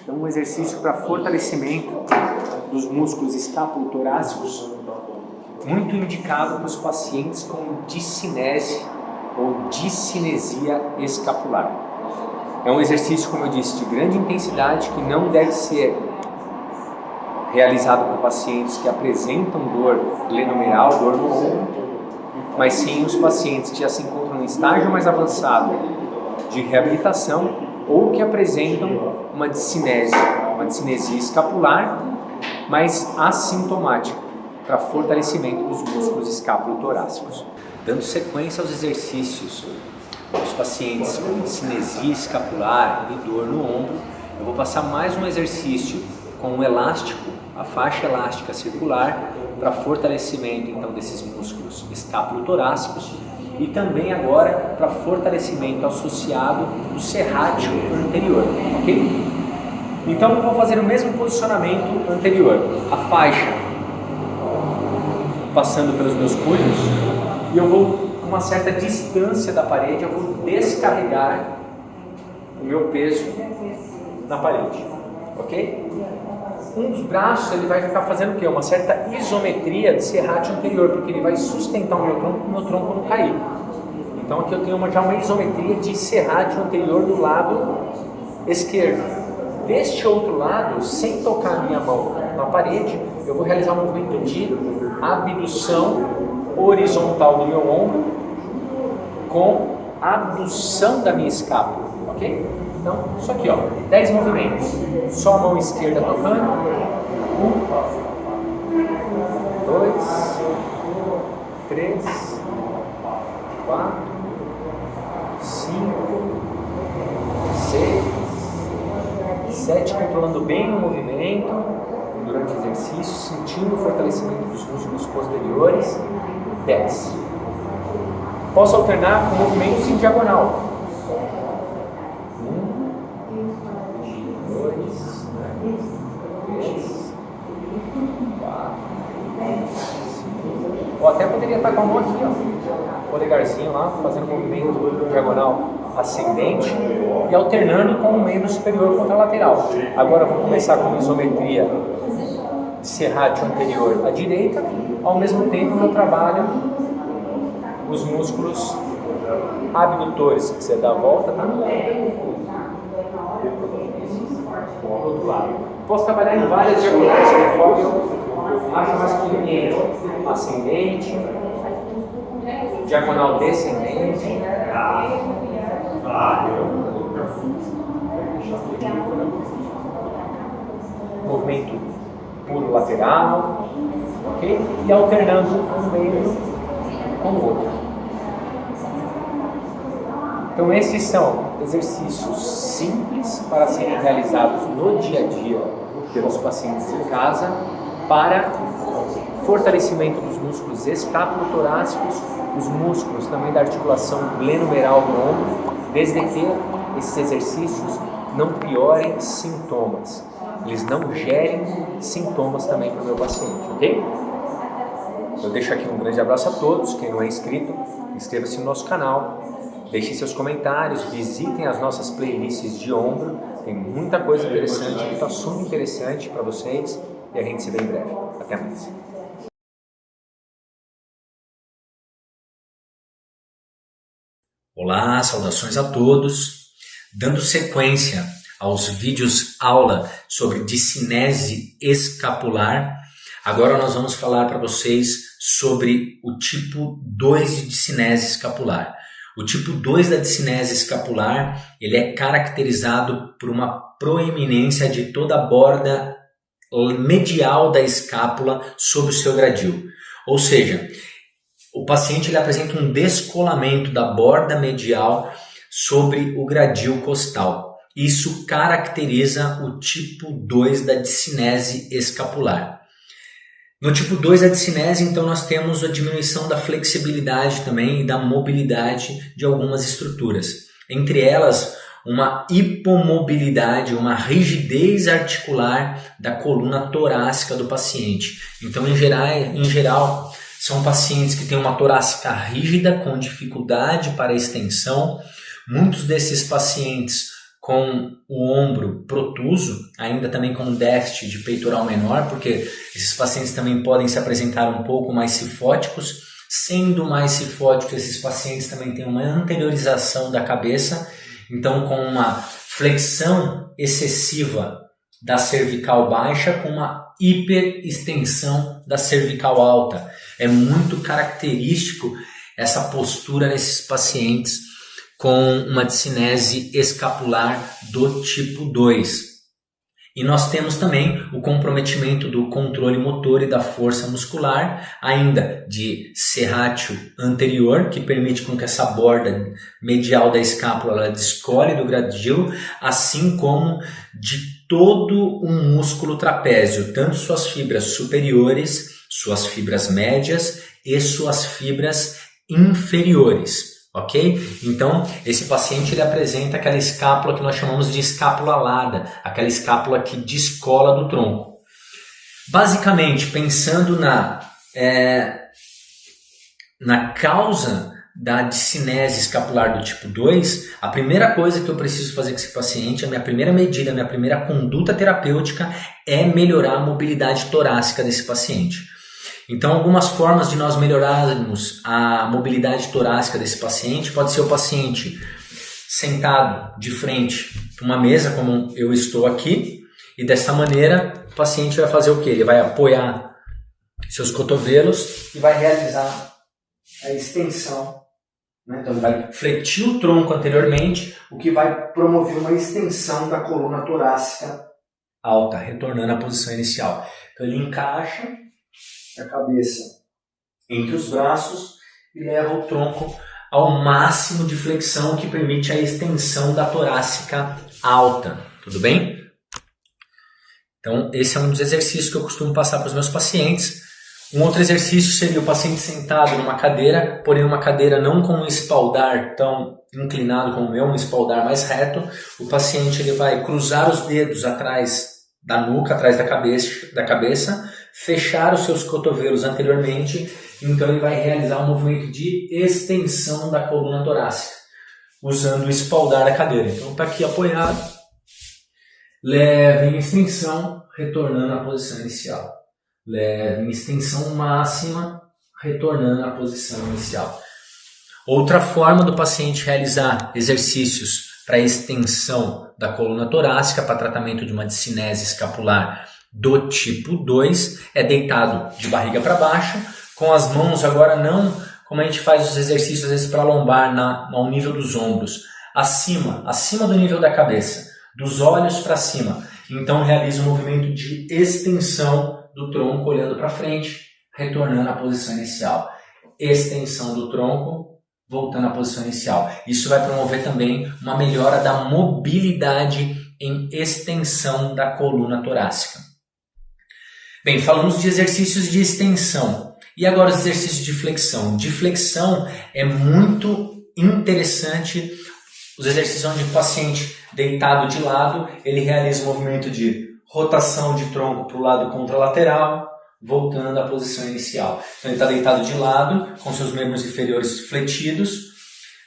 Então, um exercício para fortalecimento dos músculos escapulotorácicos, muito indicado para os pacientes com discinese ou discinesia escapular. É um exercício, como eu disse, de grande intensidade que não deve ser realizado por pacientes que apresentam dor glenomeral, dor no ombro, mas sim os pacientes que já se encontram em estágio mais avançado de reabilitação ou que apresentam uma discinesia escapular, mas assintomática, para fortalecimento dos músculos escapulotorácicos. Dando sequência aos exercícios dos pacientes com discinesia escapular e dor no ombro, eu vou passar mais um exercício com um elástico, a faixa elástica circular, para fortalecimento então desses músculos escapulotorácicos e também agora para fortalecimento associado do serrátil anterior, ok? Então eu vou fazer o mesmo posicionamento anterior, a faixa passando pelos meus punhos e eu vou com uma certa distância da parede, eu vou descarregar o meu peso na parede, ok? Um dos braços ele vai ficar fazendo o quê? Uma certa isometria de serrátil anterior, porque ele vai sustentar o meu tronco não cair. Então aqui eu tenho já uma isometria de serrátil anterior do lado esquerdo. Deste outro lado, sem tocar a minha mão na parede, eu vou realizar um movimento de abdução horizontal do meu ombro com abdução da minha escápula, ok? Então, isso aqui, ó, 10 movimentos. Só a mão esquerda tocando. 1, 2, 3, 4, 5, 6, 7, controlando bem o movimento durante o exercício, sentindo o fortalecimento dos músculos posteriores. 10. Posso alternar com movimentos em diagonal. Ou até poderia estar com a mão aqui, ó, polegarzinho lá, fazendo um movimento diagonal ascendente e alternando com o membro superior contra lateral. Agora eu vou começar com isometria de serrátil anterior à direita, ao mesmo tempo que eu trabalho os músculos abdutores. Se quiser dar a volta, tá? Do outro lado. Posso trabalhar em várias diagonais, conforme eu acho mais conveniente. Ascendente, diagonal descendente. Movimento puro lateral, ok? E alternando um meio com o outro. Então esses são exercícios simples para serem realizados no dia a dia pelos pacientes em casa para fortalecimento dos músculos escápulo-torácicos, os músculos também da articulação glenomeral do ombro, desde que esses exercícios não piorem sintomas. Eles não gerem sintomas também para o meu paciente, ok? Eu deixo aqui um grande abraço a todos. Quem não é inscrito, inscreva-se no nosso canal, deixe seus comentários, visitem as nossas playlists de ombro, tem muita coisa interessante, muito assunto interessante para vocês e a gente se vê em breve. Até mais. Olá, saudações a todos. Dando sequência aos vídeos aula sobre discinese escapular, agora nós vamos falar para vocês sobre o tipo 2 de discinese escapular. O tipo 2 da discinese escapular, ele é caracterizado por uma proeminência de toda a borda medial da escápula sobre o seu gradil. Ou seja, o paciente ele apresenta um descolamento da borda medial sobre o gradil costal. Isso caracteriza o tipo 2 da discinese escapular. No tipo 2 da discinese, então, nós temos a diminuição da flexibilidade também e da mobilidade de algumas estruturas. Entre elas, uma hipomobilidade, uma rigidez articular da coluna torácica do paciente. Então, em geral, são pacientes que têm uma torácica rígida, com dificuldade para extensão. Muitos desses pacientes com o ombro protuso, ainda também com déficit de peitoral menor, porque esses pacientes também podem se apresentar um pouco mais cifóticos. Sendo mais cifóticos, esses pacientes também têm uma anteriorização da cabeça, então com uma flexão excessiva da cervical baixa, com uma hiperextensão da cervical alta. É muito característico essa postura nesses pacientes com uma discinese escapular do tipo 2. E nós temos também o comprometimento do controle motor e da força muscular, ainda de serrátil anterior, que permite com que essa borda medial da escápula ela descole do gradil, assim como de todo o músculo trapézio, tanto suas fibras superiores, suas fibras médias e suas fibras inferiores. Ok? Então, esse paciente ele apresenta aquela escápula que nós chamamos de escápula alada, aquela escápula que descola do tronco. Basicamente, pensando na causa da discinese escapular do tipo 2, a primeira coisa que eu preciso fazer com esse paciente, a minha primeira medida, a minha primeira conduta terapêutica é melhorar a mobilidade torácica desse paciente. Então, algumas formas de nós melhorarmos a mobilidade torácica desse paciente pode ser o paciente sentado de frente para uma mesa, como eu estou aqui, e dessa maneira o paciente vai fazer o quê? Ele vai apoiar seus cotovelos e vai realizar a extensão. Então, ele vai fletir o tronco anteriormente, o que vai promover uma extensão da coluna torácica alta, retornando à posição inicial. Então, ele encaixa a cabeça entre os braços e leva o tronco ao máximo de flexão que permite a extensão da torácica alta. Tudo bem? Então, esse é um dos exercícios que eu costumo passar para os meus pacientes. Um outro exercício seria o paciente sentado numa cadeira, porém uma cadeira não com um espaldar tão inclinado como o meu, um espaldar mais reto. O paciente ele vai cruzar os dedos atrás da nuca, atrás da cabeça, fechar os seus cotovelos anteriormente, então ele vai realizar um movimento de extensão da coluna torácica, usando o espaldar da cadeira. Então está aqui apoiado, leve em extensão, retornando à posição inicial. Leve em extensão máxima, retornando à posição inicial. Outra forma do paciente realizar exercícios para extensão da coluna torácica, para tratamento de uma discinese escapular do tipo 2, é deitado de barriga para baixo, com as mãos agora não como a gente faz os exercícios às vezes para lombar ao nível dos ombros, acima do nível da cabeça, dos olhos para cima. Então realiza um movimento de extensão do tronco olhando para frente, retornando à posição inicial. Extensão do tronco, voltando à posição inicial. Isso vai promover também uma melhora da mobilidade em extensão da coluna torácica. Bem, falamos de exercícios de extensão. E agora os exercícios de flexão. De flexão é muito interessante os exercícios onde o paciente deitado de lado, ele realiza um movimento de rotação de tronco para o lado contralateral, voltando à posição inicial. Então ele está deitado de lado, com seus membros inferiores fletidos,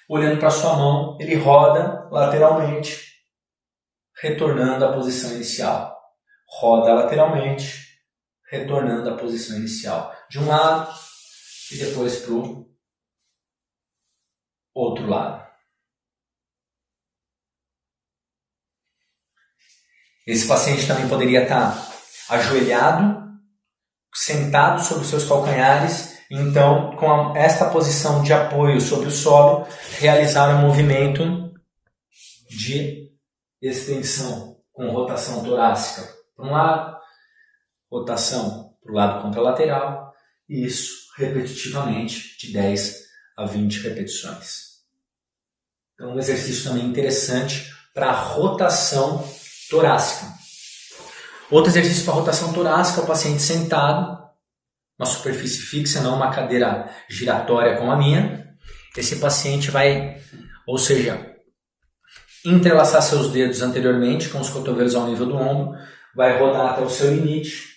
olhando para sua mão, ele roda lateralmente, retornando à posição inicial. Roda lateralmente, retornando à posição inicial. De um lado e depois para o outro lado. Esse paciente também poderia estar ajoelhado, sentado sobre os seus calcanhares, então com esta posição de apoio sobre o solo, realizar um movimento de extensão com rotação torácica para um lado, rotação para o lado contralateral, e isso repetitivamente de 10 a 20 repetições. Então um exercício também interessante para a rotação torácica. Outro exercício para rotação torácica é o paciente sentado, uma superfície fixa, não uma cadeira giratória como a minha. Esse paciente vai, ou seja, entrelaçar seus dedos anteriormente com os cotovelos ao nível do ombro, vai rodar até o seu limite.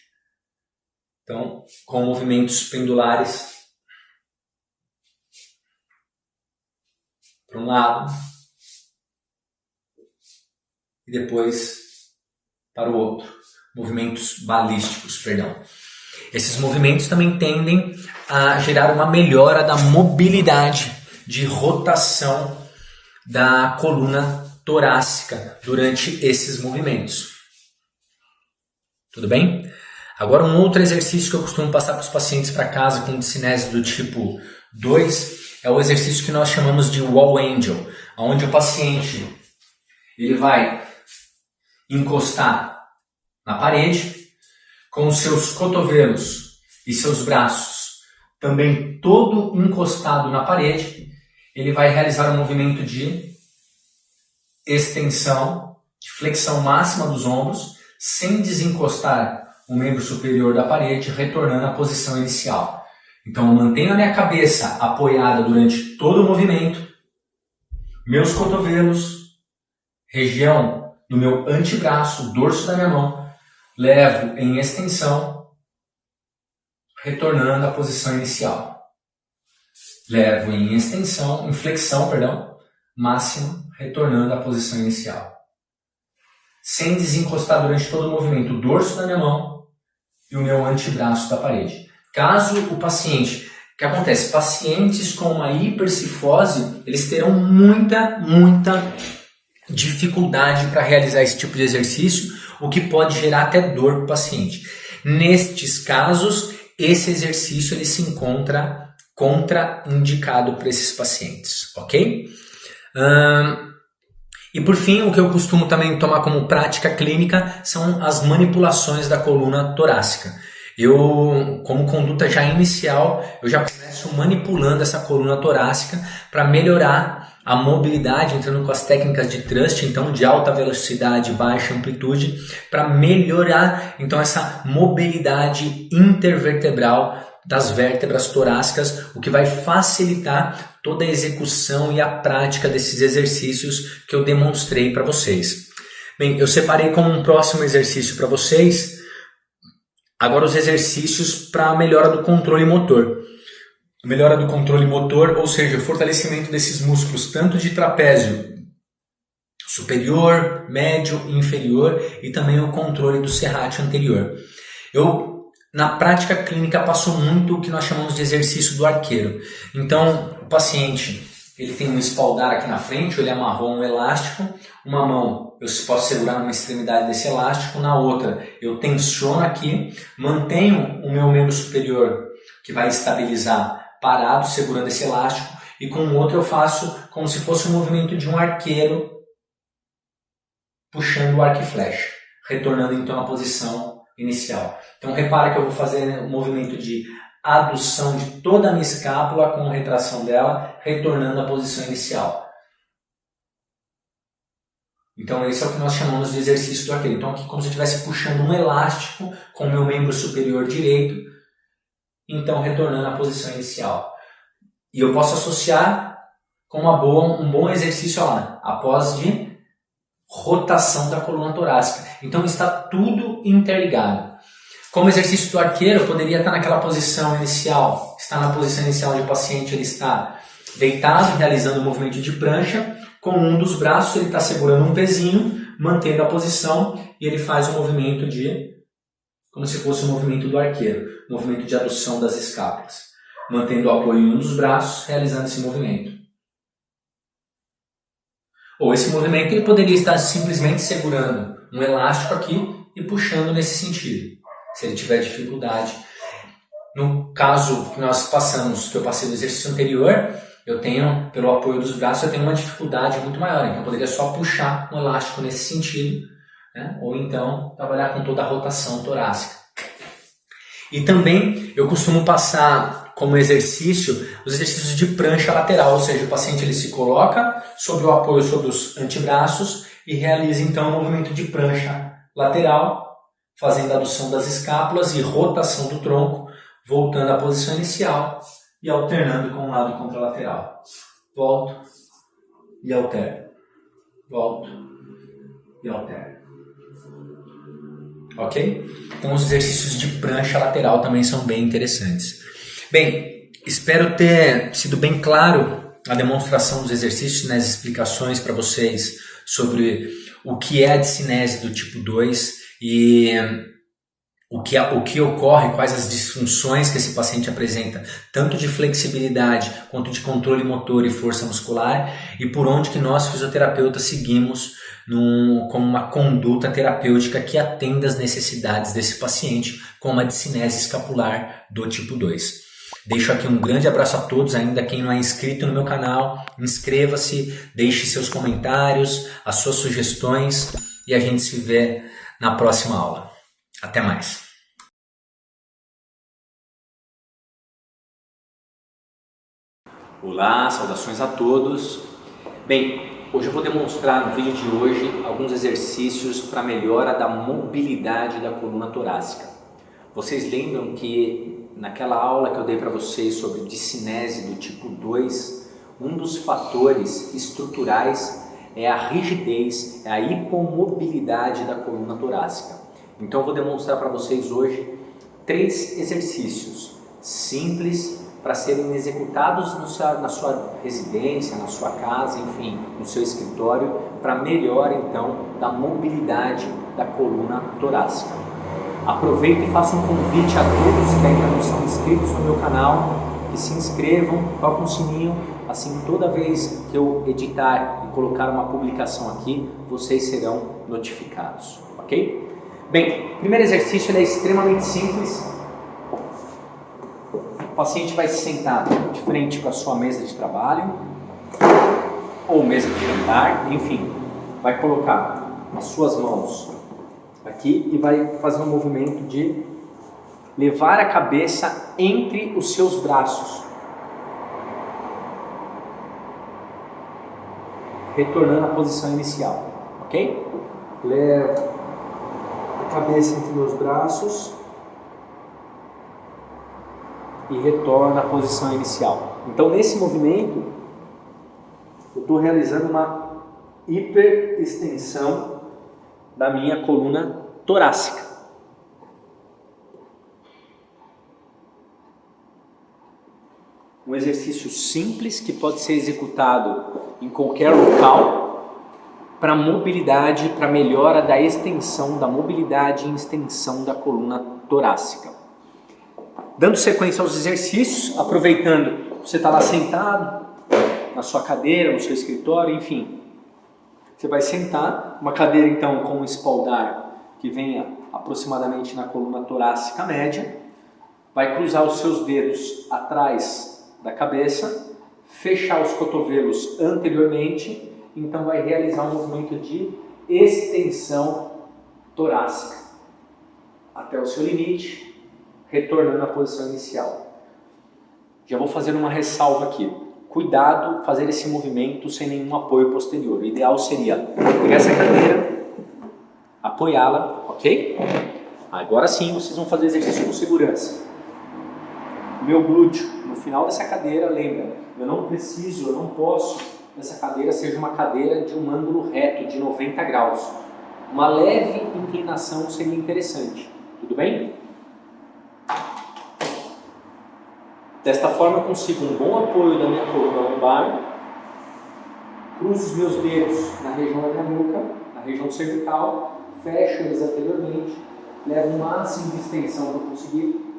Então, com movimentos pendulares para um lado e depois para o outro. Movimentos balísticos, perdão. Esses movimentos também tendem a gerar uma melhora da mobilidade de rotação da coluna torácica durante esses movimentos. Tudo bem? Agora um outro exercício que eu costumo passar para os pacientes para casa com discinese do tipo 2 é o exercício que nós chamamos de wall angel, onde o paciente ele vai encostar na parede, com os seus cotovelos e seus braços também todo encostado na parede, ele vai realizar um movimento de extensão, de flexão máxima dos ombros, sem desencostar o membro superior da parede, retornando à posição inicial. Então eu mantenho a minha cabeça apoiada durante todo o movimento, meus cotovelos, região do meu antebraço, dorso da minha mão, levo em extensão, retornando à posição inicial. Levo em extensão, em flexão, máxima, retornando à posição inicial. Sem desencostar durante todo o movimento o dorso da minha mão e o meu antebraço da parede. Caso o paciente, o que acontece? Pacientes com uma hipercifose, eles terão muita dificuldade para realizar esse tipo de exercício, o que pode gerar até dor para o paciente. Nestes casos, esse exercício ele se encontra contraindicado para esses pacientes, ok? E por fim, o que eu costumo também tomar como prática clínica são as manipulações da coluna torácica. Eu, como conduta já inicial, eu já começo manipulando essa coluna torácica para melhorar a mobilidade, entrando com as técnicas de thrust, então de alta velocidade, baixa amplitude, para melhorar então essa mobilidade intervertebral das vértebras torácicas, o que vai facilitar toda a execução e a prática desses exercícios que eu demonstrei para vocês. Bem, eu separei como um próximo exercício para vocês Agora os exercícios para a melhora do controle motor. Melhora do controle motor, ou seja, o fortalecimento desses músculos, tanto de trapézio superior, médio e inferior, e também o controle do serrátil anterior. Eu, na prática clínica, passo muito o que nós chamamos de exercício do arqueiro. Então, o paciente ele tem um espaldar aqui na frente, ele amarrou um elástico, uma mão eu posso segurar numa extremidade desse elástico, na outra eu tensiono aqui, mantenho o meu membro superior, que vai estabilizar, parado, segurando esse elástico, e com o outro eu faço como se fosse um movimento de um arqueiro, puxando o arco e flecha, retornando então à posição inicial. Então repara que eu vou fazer um movimento de adução de toda a minha escápula com retração dela, retornando à posição inicial. Então esse é o que nós chamamos de exercício do arqueiro. Então aqui como se eu estivesse puxando um elástico com o meu membro superior direito, então retornando à posição inicial. E eu posso associar com um bom exercício após de rotação da coluna torácica. Então está tudo interligado. Como exercício do arqueiro, eu poderia estar naquela posição inicial. Está na posição inicial onde o paciente ele está deitado, realizando o movimento de prancha. Com um dos braços ele está segurando um pezinho, mantendo a posição, e ele faz o movimento como se fosse o movimento do arqueiro, movimento de adução das escápulas, mantendo o apoio em um dos braços, realizando esse movimento. Ou esse movimento ele poderia estar simplesmente segurando um elástico aqui e puxando nesse sentido, se ele tiver dificuldade. No caso que nós passamos, que eu passei no exercício anterior, eu tenho, pelo apoio dos braços, eu tenho uma dificuldade muito maior, então eu poderia só puxar um elástico nesse sentido, né? Ou então trabalhar com toda a rotação torácica. E também eu costumo passar como exercício os exercícios de prancha lateral, ou seja, o paciente ele se coloca sobre o apoio sobre os antebraços e realiza então o movimento de prancha lateral, fazendo a adução das escápulas e rotação do tronco, voltando à posição inicial e alternando com o lado contralateral. Volto e alterno. Volto e alterno. Ok? Então os exercícios de prancha lateral também são bem interessantes. Bem, espero ter sido bem claro a demonstração dos exercícios nas explicações para vocês sobre o que é a discinese do tipo 2 e o que ocorre, quais as disfunções que esse paciente apresenta, tanto de flexibilidade quanto de controle motor e força muscular, e por onde que nós fisioterapeutas seguimos como uma conduta terapêutica que atenda às necessidades desse paciente com uma discinese escapular do tipo 2. Deixo aqui um grande abraço a todos, ainda quem não é inscrito no meu canal, inscreva-se, deixe seus comentários, as suas sugestões e a gente se vê na próxima aula. Até mais! Olá, saudações a todos. Bem, hoje eu vou demonstrar no vídeo de hoje alguns exercícios para melhora da mobilidade da coluna torácica. Vocês lembram que naquela aula que eu dei para vocês sobre discinese do tipo 2, um dos fatores estruturais é a rigidez, é a hipomobilidade da coluna torácica. Então eu vou demonstrar para vocês hoje 3 exercícios simples para serem executados na sua residência, na sua casa, enfim, no seu escritório, para melhora então da mobilidade da coluna torácica. Aproveito e faço um convite a todos que ainda não são inscritos no meu canal, que se inscrevam, toquem o sininho, assim toda vez que eu editar e colocar uma publicação aqui, vocês serão notificados, ok? Bem, o primeiro exercício ele é extremamente simples. O paciente vai se sentar de frente para a sua mesa de trabalho ou mesa de jantar, enfim, vai colocar as suas mãos aqui e vai fazer um movimento de levar a cabeça entre os seus braços, retornando à posição inicial, ok? Leva a cabeça entre meus braços e retorna à posição inicial. Então, nesse movimento, eu estou realizando uma hiperextensão da minha coluna torácica. Um exercício simples que pode ser executado em qualquer local para mobilidade, para melhora da extensão, da mobilidade e extensão da coluna torácica. Dando sequência aos exercícios, aproveitando, você está lá sentado, na sua cadeira, no seu escritório, enfim. Você vai sentar, uma cadeira então com um espaldar que venha aproximadamente na coluna torácica média, vai cruzar os seus dedos atrás da cabeça, fechar os cotovelos anteriormente, então vai realizar um movimento de extensão torácica até o seu limite, retornando à posição inicial. Já vou fazer uma ressalva aqui. Cuidado fazer esse movimento sem nenhum apoio posterior. O ideal seria pegar essa cadeira, apoiá-la, ok? Agora sim vocês vão fazer exercício com segurança. Meu glúteo, no final dessa cadeira, lembra, eu não posso que essa cadeira seja uma cadeira de um ângulo reto de 90 graus. Uma leve inclinação seria interessante, tudo bem? Desta forma eu consigo um bom apoio da minha coluna lombar, cruzo os meus dedos na região da minha nuca, na região cervical, fecho eles anteriormente, levo o máximo de extensão que eu conseguir,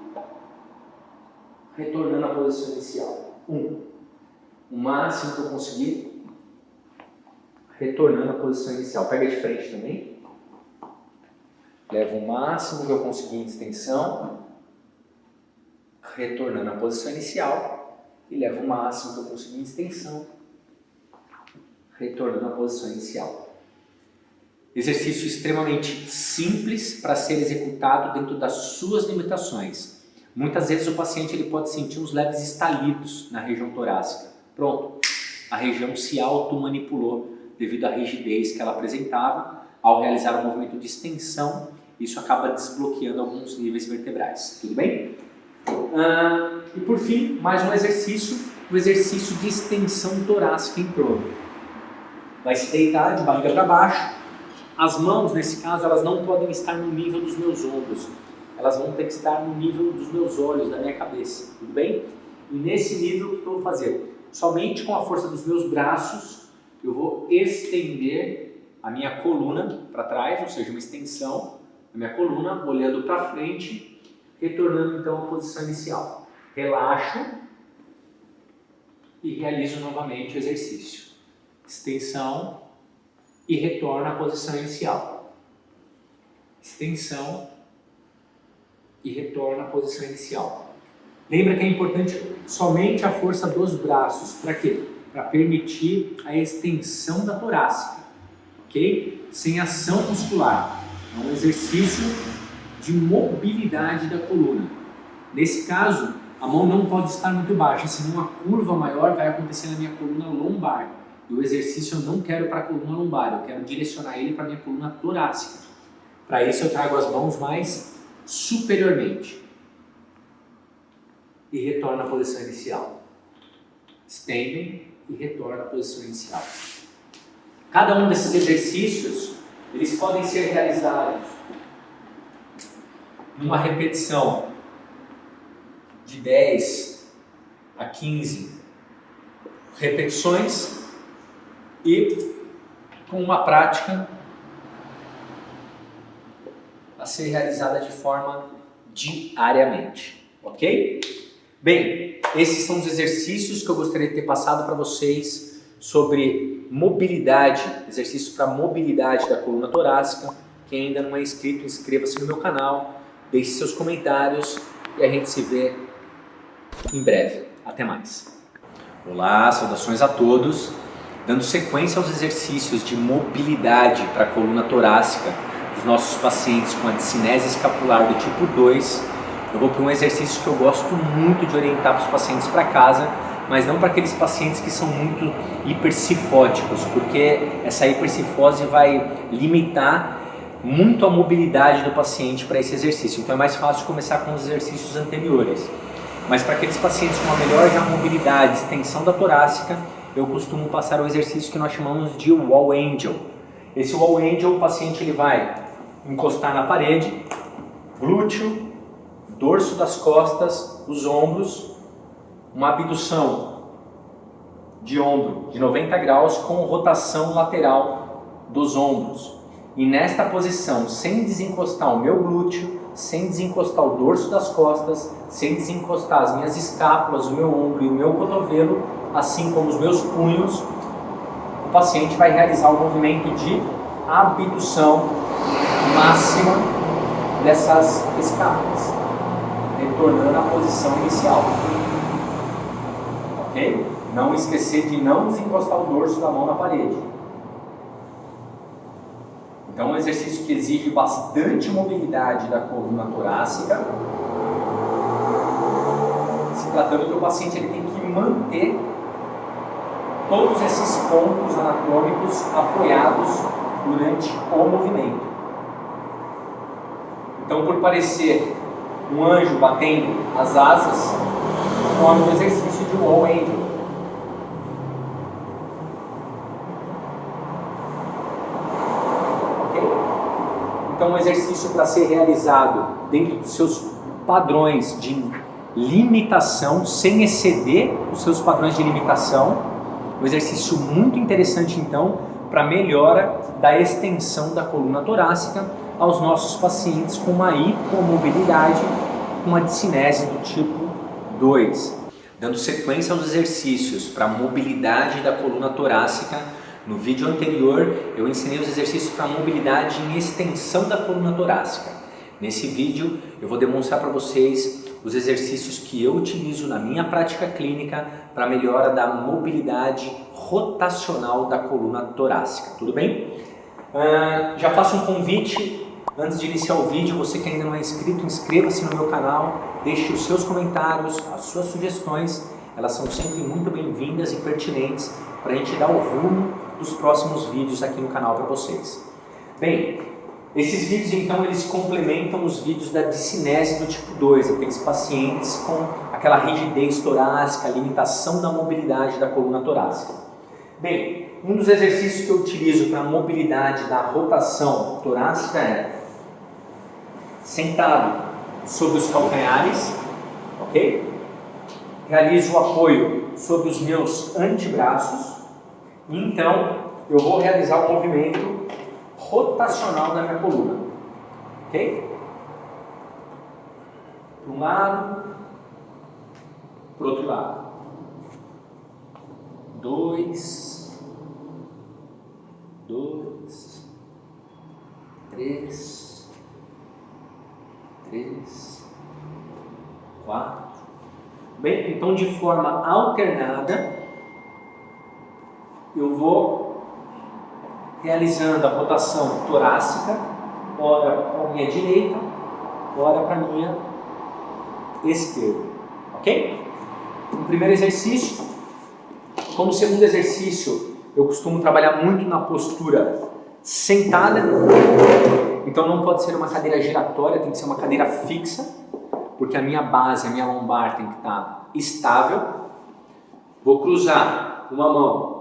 retornando à posição inicial. O máximo que eu conseguir, retornando à posição inicial. Pega de frente também. Levo o máximo que eu conseguir de extensão, retornando à posição inicial, e levo o máximo que eu conseguir de extensão, retornando à posição inicial. Exercício extremamente simples para ser executado dentro das suas limitações. Muitas vezes o paciente ele pode sentir uns leves estalidos na região torácica. Pronto, a região se auto-manipulou devido à rigidez que ela apresentava. Ao realizar um movimento de extensão, isso acaba desbloqueando alguns níveis vertebrais. Tudo bem? E por fim, mais um exercício, o exercício de extensão torácica em prono. Vai se deitar de barriga para baixo. As mãos, nesse caso, elas não podem estar no nível dos meus ombros. Elas vão ter que estar no nível dos meus olhos, da minha cabeça. Tudo bem? E nesse nível, o que eu vou fazer? Somente com a força dos meus braços, eu vou estender a minha coluna para trás, ou seja, uma extensão da minha coluna, olhando para frente, retornando então à posição inicial. Relaxo e realizo novamente o exercício. Extensão e retorno à posição inicial. Extensão e retorno à posição inicial. Lembra que é importante somente a força dos braços. Para quê? Para permitir a extensão da torácica, ok? Sem ação muscular. É um exercício de mobilidade da coluna. Nesse caso, a mão não pode estar muito baixa, senão uma curva maior vai acontecer na minha coluna lombar. E o exercício eu não quero para a coluna lombar, eu quero direcionar ele para a minha coluna torácica. Para isso eu trago as mãos mais superiormente. E retorno à posição inicial. Estendem e retorno à posição inicial. Cada um desses exercícios, eles podem ser realizados numa repetição de 10 a 15 repetições e com uma prática a ser realizada de forma diariamente, ok? Bem, esses são os exercícios que eu gostaria de ter passado para vocês sobre mobilidade, exercícios para mobilidade da coluna torácica. Quem ainda não é inscrito, inscreva-se no meu canal, deixe seus comentários e a gente se vê em breve. Até mais. Olá, saudações a todos. Dando sequência aos exercícios de mobilidade para a coluna torácica dos nossos pacientes com a discinese escapular do tipo 2, eu vou para um exercício que eu gosto muito de orientar para os pacientes para casa, mas não para aqueles pacientes que são muito hipercifóticos, porque essa hipercifose vai limitar muito a mobilidade do paciente para esse exercício. Então é mais fácil começar com os exercícios anteriores. Mas para aqueles pacientes com uma melhor já mobilidade, extensão da torácica, eu costumo passar o exercício que nós chamamos de Wall Angel. Esse Wall Angel, o paciente ele vai encostar na parede, glúteo, dorso das costas, os ombros, uma abdução de ombro de 90 graus com rotação lateral dos ombros. E nesta posição, sem desencostar o meu glúteo, sem desencostar o dorso das costas, sem desencostar as minhas escápulas, o meu ombro e o meu cotovelo, assim como os meus punhos, o paciente vai realizar o movimento de abdução máxima dessas escápulas, retornando à posição inicial. Ok? Não esquecer de não desencostar o dorso da mão na parede. Então, é um exercício que exige bastante mobilidade da coluna torácica. Se tratando que o paciente ele tem que manter todos esses pontos anatômicos apoiados durante o movimento. Então, por parecer um anjo batendo as asas, é um exercício de wall angel. Então, um exercício para ser realizado dentro dos seus padrões de limitação, sem exceder os seus padrões de limitação. Um exercício muito interessante, então, para melhora da extensão da coluna torácica aos nossos pacientes com uma hipomobilidade, uma discinese do tipo 2. Dando sequência aos exercícios para mobilidade da coluna torácica, no vídeo anterior eu ensinei os exercícios para mobilidade em extensão da coluna torácica. Nesse vídeo eu vou demonstrar para vocês os exercícios que eu utilizo na minha prática clínica para melhora da mobilidade rotacional da coluna torácica. Tudo bem? Já faço um convite antes de iniciar o vídeo. Você que ainda não é inscrito, inscreva-se no meu canal, deixe os seus comentários, as suas sugestões. Elas são sempre muito bem-vindas e pertinentes para a gente dar o rumo dos próximos vídeos aqui no canal para vocês. Bem, esses vídeos então eles complementam os vídeos da discinese do tipo 2, aqueles pacientes com aquela rigidez torácica, limitação da mobilidade da coluna torácica. Bem, um dos exercícios que eu utilizo para a mobilidade da rotação torácica é sentado sobre os calcanhares, ok? Realizo o apoio sobre os meus antebraços e então eu vou realizar o movimento rotacional da minha coluna, ok? Para um lado, para o outro lado. 2, 3, 4. Bem, então de forma alternada eu vou realizando a rotação torácica, ora para a minha direita, ora para a minha esquerda, ok? No primeiro exercício, como segundo exercício, eu costumo trabalhar muito na postura sentada, então não pode ser uma cadeira giratória, tem que ser uma cadeira fixa, porque a minha base, a minha lombar tem que estar estável. Vou cruzar uma mão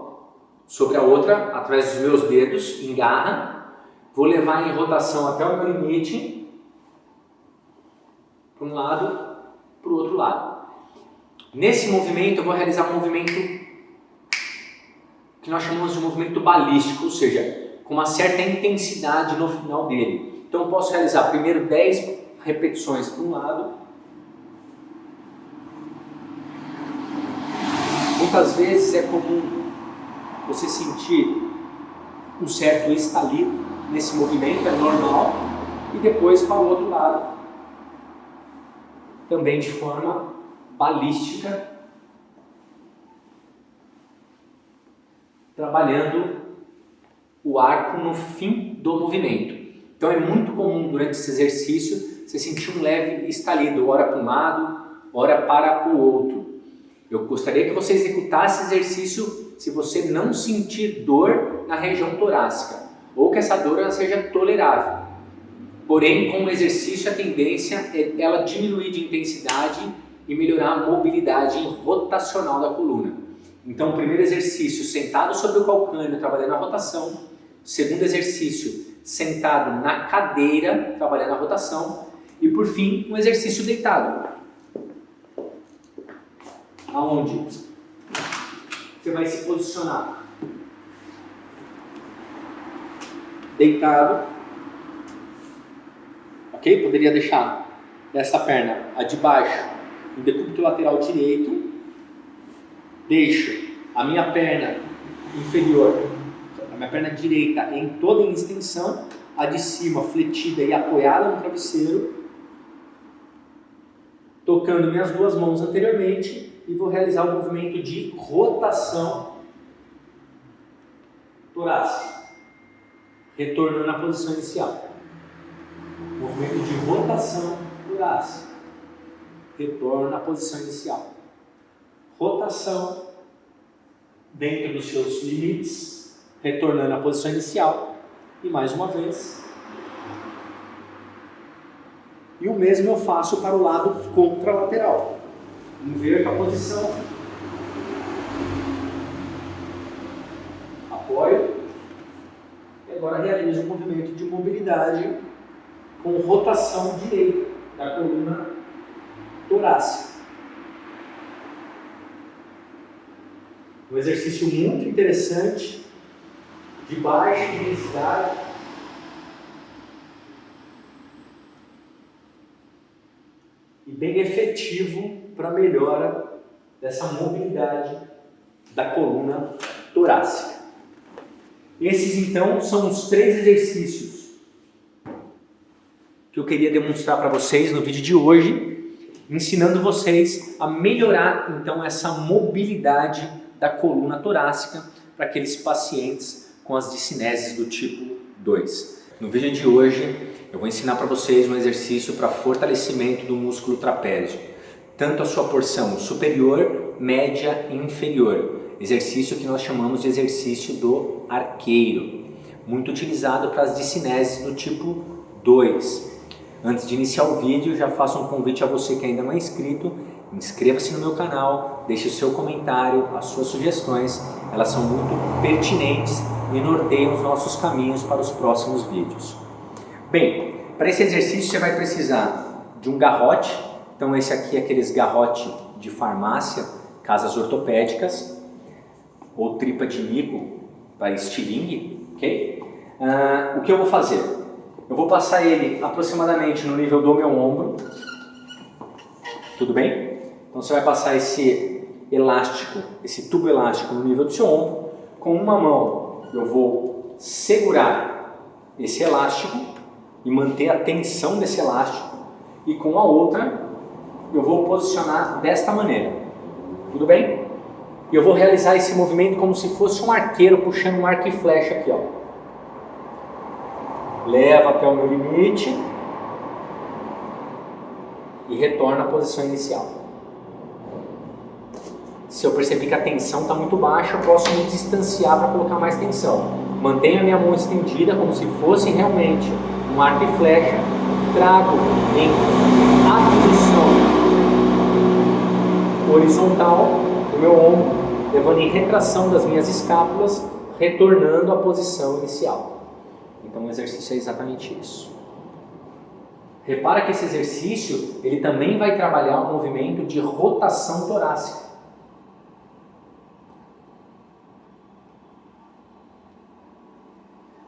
sobre a outra, através dos meus dedos, em garra. Vou levar em rotação até o meu limite, para um lado, para o outro lado. Nesse movimento eu vou realizar um movimento que nós chamamos de movimento balístico, ou seja, com uma certa intensidade no final dele. Então eu posso realizar primeiro 10 repetições para um lado. Muitas vezes é comum você sentir um certo estalido nesse movimento, é normal, e depois para o outro lado, também de forma balística, trabalhando o arco no fim do movimento. Então é muito comum durante esse exercício você sentir um leve estalido, ora para um lado, ora para o outro. Eu gostaria que você executasse esse exercício se você não sentir dor na região torácica, ou que essa dor ela seja tolerável. Porém, com o exercício a tendência é ela diminuir de intensidade e melhorar a mobilidade rotacional da coluna. Então, o primeiro exercício, sentado sobre o calcânio, trabalhando a rotação. Segundo exercício, sentado na cadeira, trabalhando a rotação. E, por fim, um exercício deitado. aonde você vai se posicionar deitado, ok? Poderia deixar essa perna, a de baixo, no decúbito lateral direito, deixo a minha perna inferior, a minha perna direita em toda em extensão, a de cima fletida e apoiada no travesseiro, tocando minhas duas mãos anteriormente e vou realizar o movimento de rotação torácica, retornando à posição inicial. Movimento de rotação torácica, retorno à posição inicial. Rotação dentro dos seus limites, retornando à posição inicial e mais uma vez. E o mesmo eu faço para o lado contralateral. Inverto a posição, apoio e agora realizo um movimento de mobilidade com rotação direita da coluna torácica. Um exercício muito interessante, de baixa intensidade, e bem efetivo para a melhora dessa mobilidade da coluna torácica. Esses então são os 3 exercícios que eu queria demonstrar para vocês no vídeo de hoje, ensinando vocês a melhorar então essa mobilidade da coluna torácica para aqueles pacientes com as discineses do tipo 2. No vídeo de hoje eu vou ensinar para vocês um exercício para fortalecimento do músculo trapézio, tanto a sua porção superior, média e inferior. Exercício que nós chamamos de exercício do arqueiro, muito utilizado para as discineses do tipo 2. Antes de iniciar o vídeo, já faço um convite a você que ainda não é inscrito, inscreva-se no meu canal, deixe o seu comentário, as suas sugestões, elas são muito pertinentes e norteiam os nossos caminhos para os próximos vídeos. Bem, para esse exercício você vai precisar de um garrote, então esse aqui é aqueles garrote de farmácia, casas ortopédicas, ou tripa de mico para estilingue, ok? O que eu vou fazer? Eu vou passar ele aproximadamente no nível do meu ombro, tudo bem? Então você vai passar esse elástico, esse tubo elástico no nível do seu ombro, com uma mão eu vou segurar esse elástico e manter a tensão desse elástico, e com a outra eu vou posicionar desta maneira, tudo bem? E eu vou realizar esse movimento como se fosse um arqueiro puxando um arco e flecha aqui, ó. Leva até o meu limite e retorna à posição inicial. Se eu perceber que a tensão está muito baixa, eu posso me distanciar para colocar mais tensão. Mantenho a minha mão estendida como se fosse realmente um arco e flecha, trago em abdução horizontal do meu ombro, levando em retração das minhas escápulas, retornando à posição inicial. Então o exercício é exatamente isso. Repara que esse exercício ele também vai trabalhar um movimento de rotação torácica.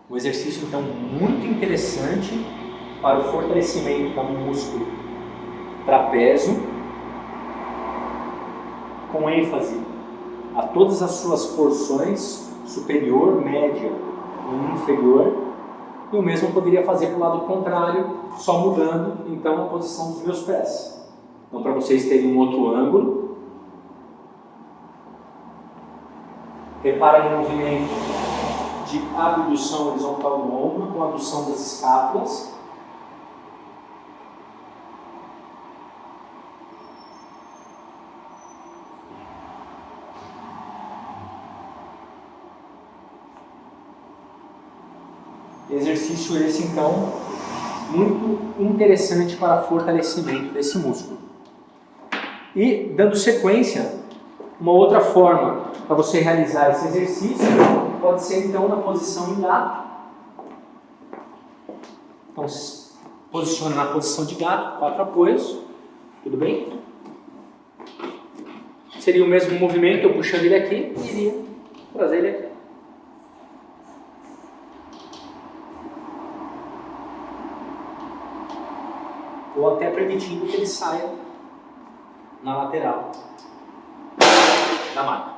Um exercício então muito interessante para o fortalecimento do músculo trapézio, com ênfase a todas as suas porções superior, média e inferior. E o mesmo eu poderia fazer para o lado contrário, só mudando então a posição dos meus pés. Então, para vocês terem um outro ângulo, repara no movimento de abdução horizontal do ombro com a adução das escápulas. Exercício esse então muito interessante para fortalecimento desse músculo. E dando sequência, uma outra forma para você realizar esse exercício pode ser então na posição em gato. Então se posiciona na posição de gato, 4 apoios, tudo bem? seria o mesmo movimento, eu puxando ele aqui e iria trazer ele aqui. Ou até permitindo que ele saia na lateral da máquina.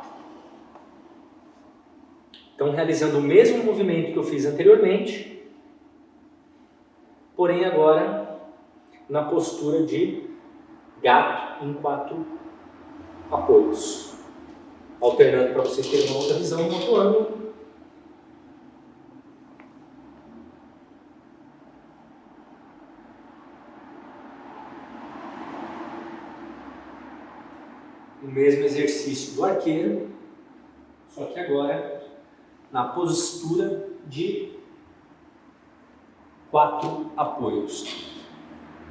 Então, realizando o mesmo movimento que eu fiz anteriormente, porém agora na postura de gato em 4 apoios, alternando para vocês terem uma outra visão, um outro ângulo. O mesmo exercício do arqueiro, só que agora na postura de 4 apoios.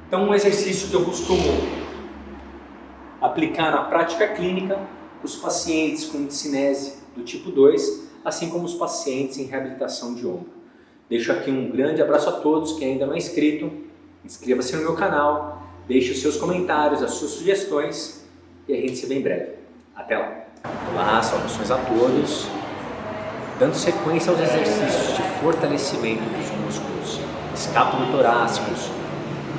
Então, um exercício que eu costumo aplicar na prática clínica para os pacientes com discinese do tipo 2, assim como os pacientes em reabilitação de ombro. Deixo aqui um grande abraço a todos. Quem ainda não é inscrito, inscreva-se no meu canal, deixe os seus comentários, as suas sugestões e a gente se vê em breve. Até lá! Olá, saudações a todos! Dando sequência aos exercícios de fortalecimento dos músculos escápulo-torácicos,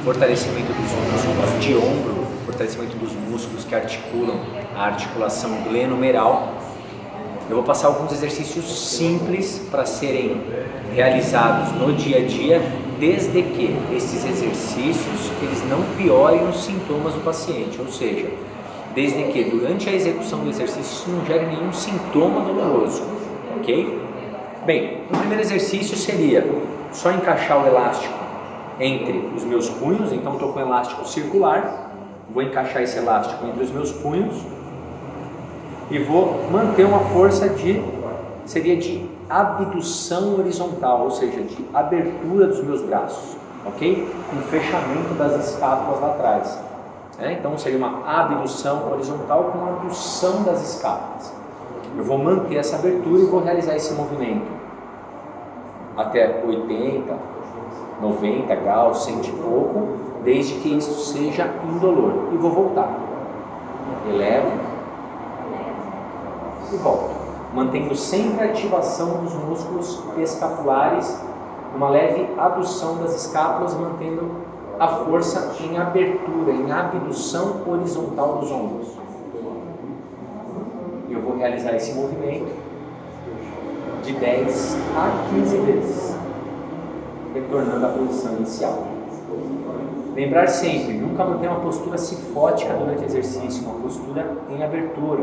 fortalecimento dos músculos de ombro, fortalecimento dos músculos que articulam a articulação glenomeral, eu vou passar alguns exercícios simples para serem realizados no dia a dia, desde que esses exercícios eles não piorem os sintomas do paciente, ou seja, desde que durante a execução do exercício isso não gere nenhum sintoma doloroso, ok? Bem, o primeiro exercício seria só encaixar o elástico entre os meus punhos, então estou com o elástico circular, vou encaixar esse elástico entre os meus punhos e vou manter uma força seria de abdução horizontal, ou seja, de abertura dos meus braços, ok? Com fechamento das escápulas lá atrás. Então seria uma abdução horizontal com abdução das escápulas. Eu vou manter essa abertura e vou realizar esse movimento até 80, 90 graus, 100 e pouco, desde que isso seja indolor. E vou voltar. Elevo e volto, mantendo sempre a ativação dos músculos escapulares, uma leve abdução das escápulas, mantendo a força em abertura, em abdução horizontal dos ombros. Eu vou realizar esse movimento de 10 a 15 vezes, retornando à posição inicial. Lembrar sempre, nunca manter uma postura cifótica durante o exercício, uma postura em abertura.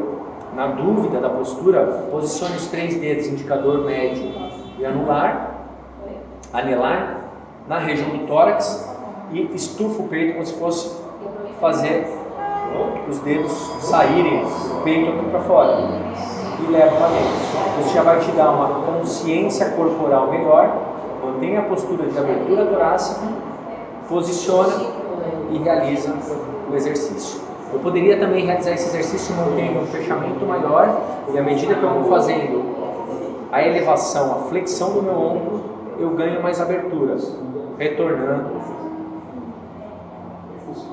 Na dúvida da postura, posicione os 3 dedos, indicador, médio e anelar, na região do tórax e estufa o peito como se fosse fazer os dedos saírem do peito aqui para fora e leva para dentro. Isso já vai te dar uma consciência corporal melhor. Mantenha a postura de abertura torácica, posiciona e realiza o exercício. Eu poderia também realizar esse exercício mantendo um fechamento maior e à medida que eu vou fazendo a elevação, a flexão do meu ombro, eu ganho mais aberturas, retornando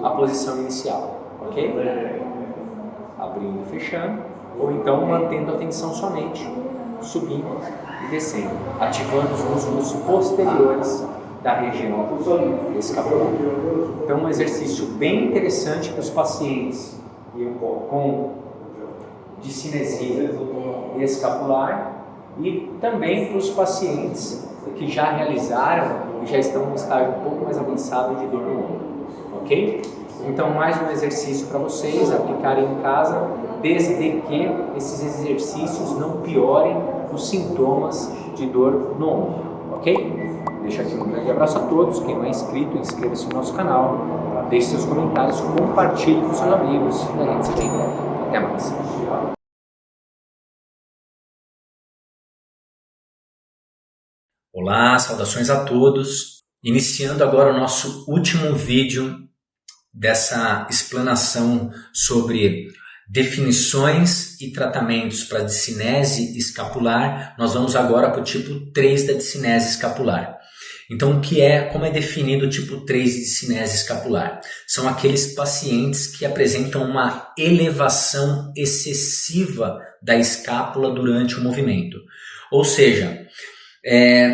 à posição inicial, ok? Abrindo e fechando, ou então mantendo a tensão somente, subindo e descendo, ativando os músculos posteriores da região escapular. Então, um exercício bem interessante para os pacientes com discinesia escapular e também para os pacientes que já realizaram e já estão em um estágio um pouco mais avançado de dor no ombro, ok? Então, mais um exercício para vocês aplicarem em casa, desde que esses exercícios não piorem os sintomas de dor no ombro, ok? Deixo aqui um grande abraço a todos. Quem não é inscrito, inscreva-se no nosso canal, deixe seus comentários, compartilhe com seus amigos e a gente se vê em breve. Até mais! Olá, saudações a todos. Iniciando agora o nosso último vídeo dessa explanação sobre definições e tratamentos para discinese escapular. Nós vamos agora para o tipo 3 da discinese escapular. Então, como é definido o tipo 3 de discinese escapular? São aqueles pacientes que apresentam uma elevação excessiva da escápula durante o movimento. Ou seja,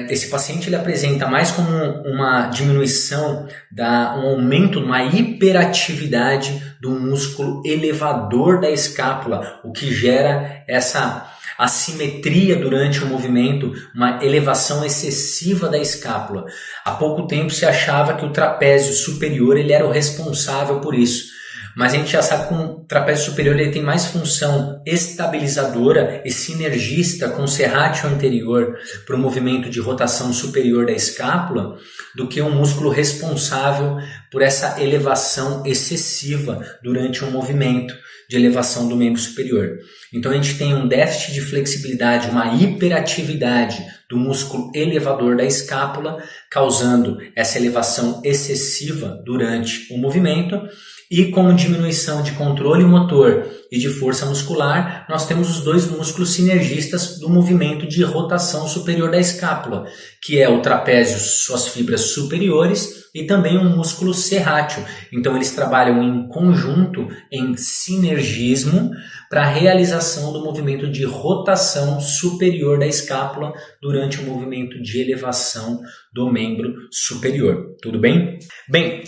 esse paciente ele apresenta mais como uma diminuição, um aumento, uma hiperatividade do músculo elevador da escápula, o que gera essa assimetria durante o movimento, uma elevação excessiva da escápula. Há pouco tempo se achava que o trapézio superior ele era o responsável por isso. Mas a gente já sabe que o trapézio superior ele tem mais função estabilizadora e sinergista com o serrátil anterior para o movimento de rotação superior da escápula do que um músculo responsável por essa elevação excessiva durante o movimento de elevação do membro superior. Então a gente tem um déficit de flexibilidade, uma hiperatividade do músculo elevador da escápula, causando essa elevação excessiva durante o movimento. E com diminuição de controle motor e de força muscular, nós temos os dois músculos sinergistas do movimento de rotação superior da escápula, que é o trapézio, suas fibras superiores, e também um músculo serrátil. Então eles trabalham em conjunto, em sinergismo, para a realização do movimento de rotação superior da escápula durante o movimento de elevação do membro superior. Tudo bem? Bem,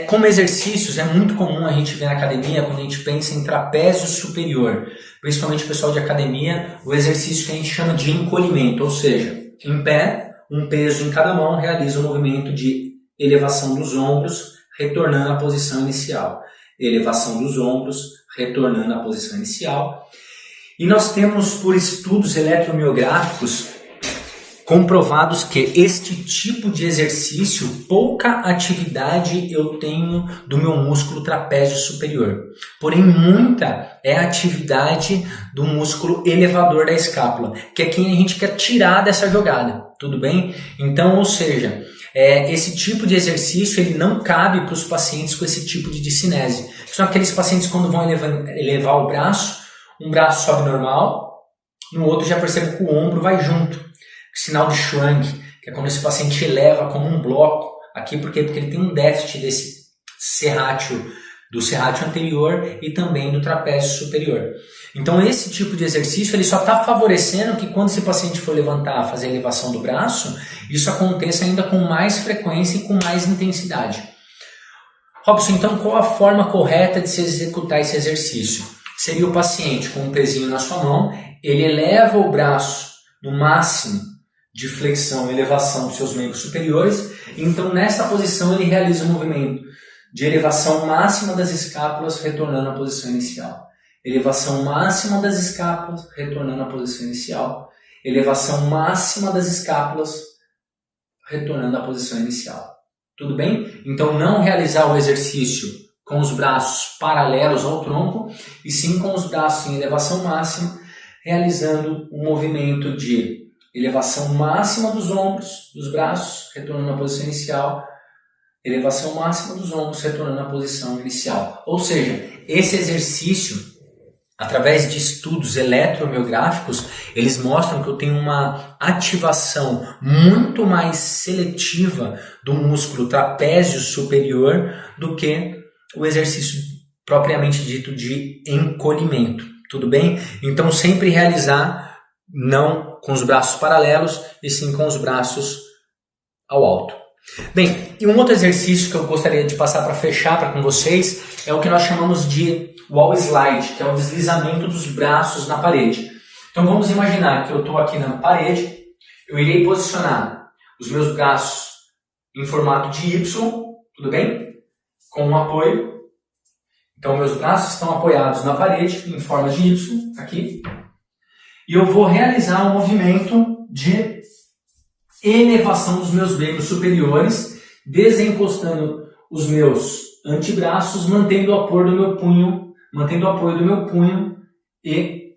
como exercícios, é muito comum a gente ver na academia, quando a gente pensa em trapézio superior, principalmente o pessoal de academia, o exercício que a gente chama de encolhimento, ou seja, em pé, um peso em cada mão realiza o movimento de elevação dos ombros, retornando à posição inicial. Elevação dos ombros, retornando à posição inicial. E nós temos, por estudos eletromiográficos, comprovados que este tipo de exercício, pouca atividade eu tenho do meu músculo trapézio superior. Porém, muita é a atividade do músculo elevador da escápula, que é quem a gente quer tirar dessa jogada. Tudo bem? Então, ou seja, esse tipo de exercício ele não cabe para os pacientes com esse tipo de discinese. São aqueles pacientes que quando vão elevar o braço, um braço sobe normal, no outro já percebe que o ombro vai junto. Sinal de Schwank, que é quando esse paciente eleva como um bloco. Aqui por quê? Porque ele tem um déficit desse do serrátil anterior e também do trapézio superior. Então esse tipo de exercício ele só está favorecendo que quando esse paciente for levantar, fazer a elevação do braço, isso aconteça ainda com mais frequência e com mais intensidade. Robson, então qual a forma correta de se executar esse exercício? Seria o paciente com um pezinho na sua mão, ele eleva o braço no máximo de flexão e elevação dos seus membros superiores, então nessa posição ele realiza o movimento de elevação máxima das escápulas, retornando à posição inicial. Elevação máxima das escápulas, retornando à posição inicial. Elevação máxima das escápulas, retornando à posição inicial. Tudo bem? Então não realizar o exercício com os braços paralelos ao tronco, e sim com os braços em elevação máxima, realizando um movimento de elevação máxima dos ombros, dos braços, retornando à posição inicial, elevação máxima dos ombros, retornando à posição inicial. Ou seja, esse exercício, através de estudos eletromiográficos, eles mostram que eu tenho uma ativação muito mais seletiva do músculo trapézio superior do que o exercício propriamente dito de encolhimento. Tudo bem? Então sempre realizar não com os braços paralelos e sim com os braços ao alto. Bem, e um outro exercício que eu gostaria de passar para fechar com vocês é o que nós chamamos de wall slide, que é o deslizamento dos braços na parede. Então vamos imaginar que eu estou aqui na parede, eu irei posicionar os meus braços em formato de Y, tudo bem? Com um apoio. Então meus braços estão apoiados na parede em forma de Y, aqui. E eu vou realizar um movimento de elevação dos meus membros superiores, desencostando os meus antebraços, mantendo o apoio do meu punho e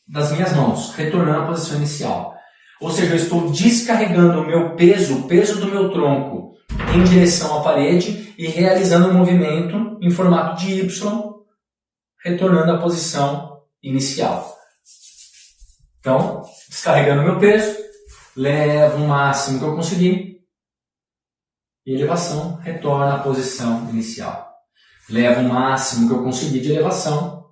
das minhas mãos, retornando à posição inicial. Ou seja, eu estou descarregando o meu peso, o peso do meu tronco, em direção à parede e realizando um movimento em formato de Y, retornando à posição inicial. Então, descarregando o meu peso, levo o máximo que eu conseguir, e elevação, retorna à posição inicial. Levo o máximo que eu conseguir de elevação,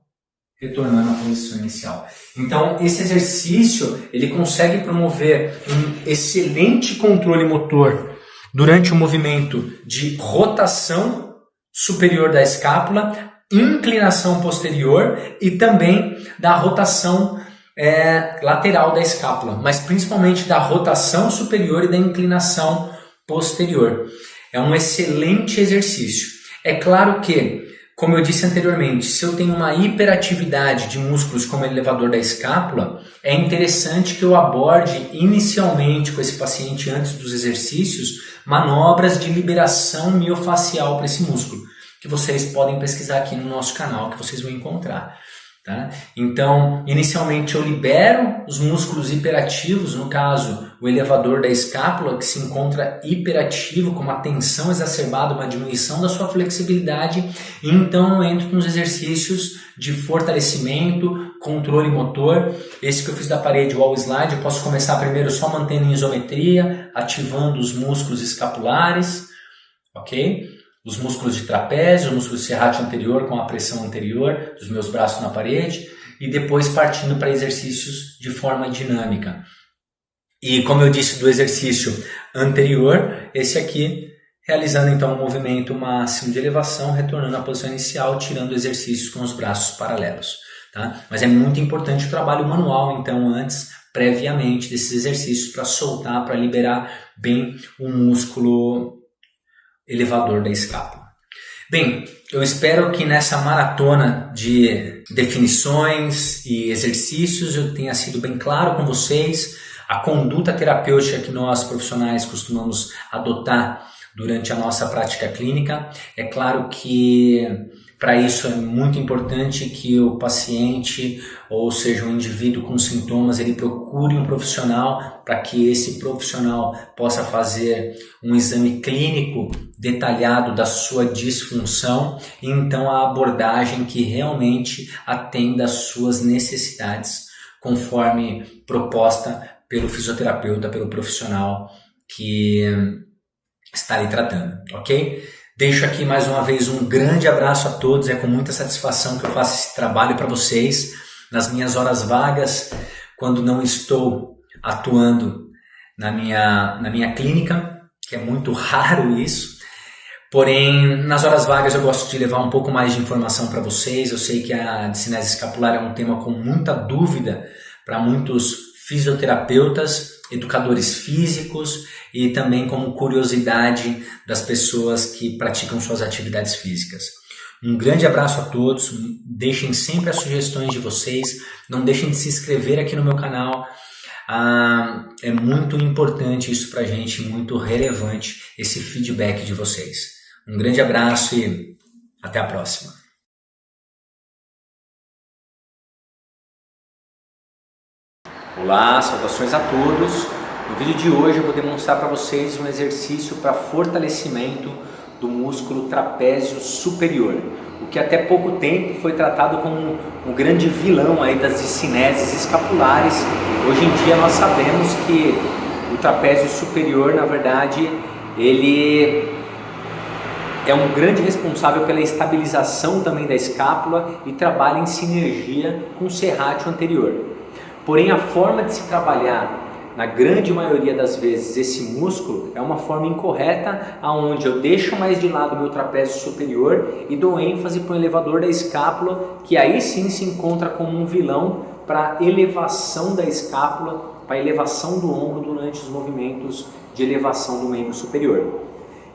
retornando à posição inicial. Então, esse exercício, ele consegue promover um excelente controle motor durante o movimento de rotação superior da escápula, inclinação posterior e também da rotação lateral da escápula, mas principalmente da rotação superior e da inclinação posterior. É um excelente exercício. É claro que, como eu disse anteriormente, se eu tenho uma hiperatividade de músculos como o elevador da escápula, é interessante que eu aborde inicialmente com esse paciente, antes dos exercícios, manobras de liberação miofacial para esse músculo, que vocês podem pesquisar aqui no nosso canal, que vocês vão encontrar. Tá? Então, inicialmente eu libero os músculos hiperativos, no caso, o elevador da escápula, que se encontra hiperativo, com uma tensão exacerbada, uma diminuição da sua flexibilidade, e então eu entro nos exercícios de fortalecimento, controle motor. Esse que eu fiz da parede wall slide, eu posso começar primeiro só mantendo em isometria, ativando os músculos escapulares, ok? Os músculos de trapézio, o músculo serrátil anterior com a pressão anterior dos meus braços na parede, e depois partindo para exercícios de forma dinâmica. E como eu disse do exercício anterior, esse aqui, realizando então um movimento máximo de elevação, retornando à posição inicial, tirando exercícios com os braços paralelos. Tá? Mas é muito importante o trabalho manual, então, antes, previamente, desses exercícios, para soltar, para liberar bem o músculo elevador da escápula. Bem, eu espero que nessa maratona de definições e exercícios eu tenha sido bem claro com vocês a conduta terapêutica que nós profissionais costumamos adotar durante a nossa prática clínica. É claro que para isso é muito importante que o paciente, ou seja, o indivíduo com sintomas, ele procure um profissional para que esse profissional possa fazer um exame clínico detalhado da sua disfunção e então a abordagem que realmente atenda às suas necessidades, conforme proposta pelo fisioterapeuta, pelo profissional que está lhe tratando, ok? Deixo aqui mais uma vez um grande abraço a todos, é com muita satisfação que eu faço esse trabalho para vocês, nas minhas horas vagas, quando não estou atuando na minha clínica, que é muito raro isso. Porém, nas horas vagas eu gosto de levar um pouco mais de informação para vocês. Eu sei que a discinese escapular é um tema com muita dúvida para muitos fisioterapeutas, educadores físicos e também como curiosidade das pessoas que praticam suas atividades físicas. Um grande abraço a todos, deixem sempre as sugestões de vocês, não deixem de se inscrever aqui no meu canal. É muito importante isso pra gente, muito relevante esse feedback de vocês. Um grande abraço e até a próxima. Olá, saudações a todos. No vídeo de hoje eu vou demonstrar para vocês um exercício para fortalecimento do músculo trapézio superior, o que até pouco tempo foi tratado como um grande vilão aí das discineses escapulares. Hoje em dia nós sabemos que o trapézio superior, na verdade, ele é um grande responsável pela estabilização também da escápula e trabalha em sinergia com o serrátil anterior. Porém, a forma de se trabalhar, na grande maioria das vezes, esse músculo é uma forma incorreta, onde eu deixo mais de lado o meu trapézio superior e dou ênfase para o elevador da escápula, que aí sim se encontra como um vilão para elevação da escápula, para elevação do ombro durante os movimentos de elevação do membro superior.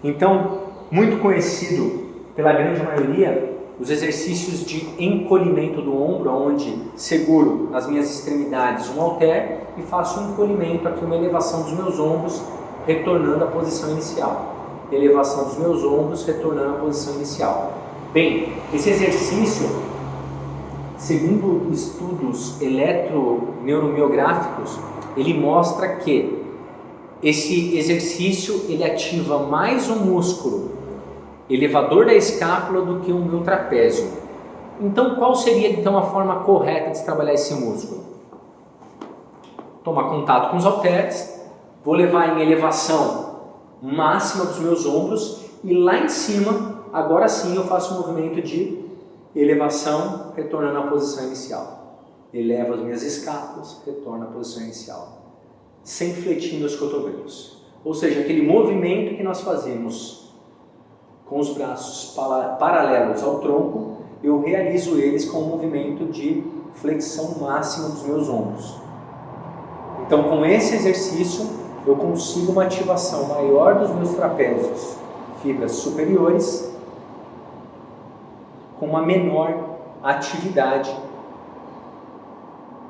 Então, muito conhecido pela grande maioria, os exercícios de encolhimento do ombro, onde seguro nas minhas extremidades um halter e faço um encolhimento aqui, uma elevação dos meus ombros, retornando à posição inicial. Elevação dos meus ombros, retornando à posição inicial. Bem, esse exercício, segundo estudos eletroneuromiográficos, ele mostra que esse exercício ele ativa mais o músculo elevador da escápula do que o meu trapézio. Então, qual seria então a forma correta de se trabalhar esse músculo? Tomar contato com os halteres, vou levar em elevação máxima dos meus ombros e lá em cima, agora sim eu faço um movimento de elevação, retornando à posição inicial. Elevo as minhas escápulas, retorno à posição inicial, sem fletir meus cotovelos. Ou seja, aquele movimento que nós fazemos com os braços paralelos ao tronco, eu realizo eles com um movimento de flexão máxima dos meus ombros. Então, com esse exercício, eu consigo uma ativação maior dos meus trapézios, fibras superiores, com uma menor atividade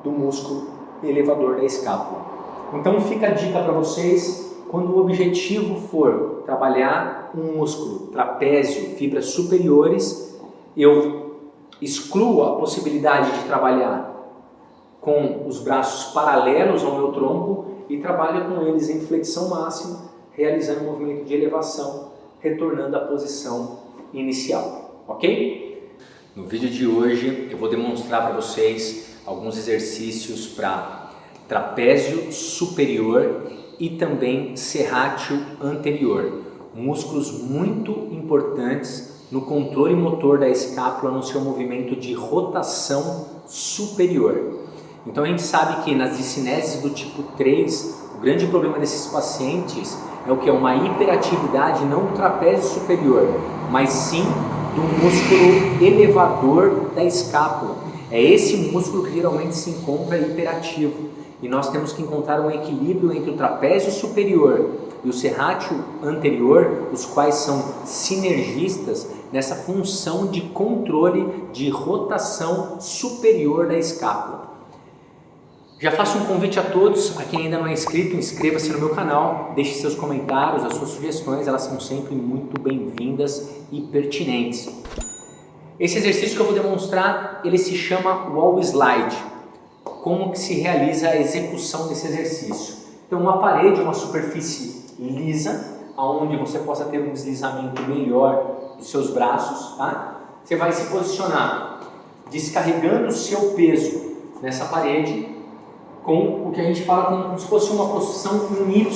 do músculo elevador da escápula. Então, fica a dica para vocês, quando o objetivo for trabalhar um músculo trapézio, fibras superiores, eu excluo a possibilidade de trabalhar com os braços paralelos ao meu tronco e trabalho com eles em flexão máxima, realizando um movimento de elevação, retornando à posição inicial, ok? No vídeo de hoje eu vou demonstrar para vocês alguns exercícios para trapézio superior e também serrátil anterior, músculos muito importantes no controle motor da escápula no seu movimento de rotação superior. Então a gente sabe que nas discineses do tipo 3, o grande problema desses pacientes é o que? É uma hiperatividade não do trapézio superior, mas sim do músculo elevador da escápula. É esse músculo que geralmente se encontra hiperativo. E nós temos que encontrar um equilíbrio entre o trapézio superior e o serrátil anterior, os quais são sinergistas nessa função de controle de rotação superior da escápula. Já faço um convite a todos, a quem ainda não é inscrito, inscreva-se no meu canal, deixe seus comentários, as suas sugestões, elas são sempre muito bem-vindas e pertinentes. Esse exercício que eu vou demonstrar, ele se chama Wall Slide. Como que se realiza a execução desse exercício? Então, uma parede, uma superfície lisa, onde você possa ter um deslizamento melhor dos seus braços, tá? Você vai se posicionar descarregando o seu peso nessa parede, com o que a gente fala como se fosse uma posição em Y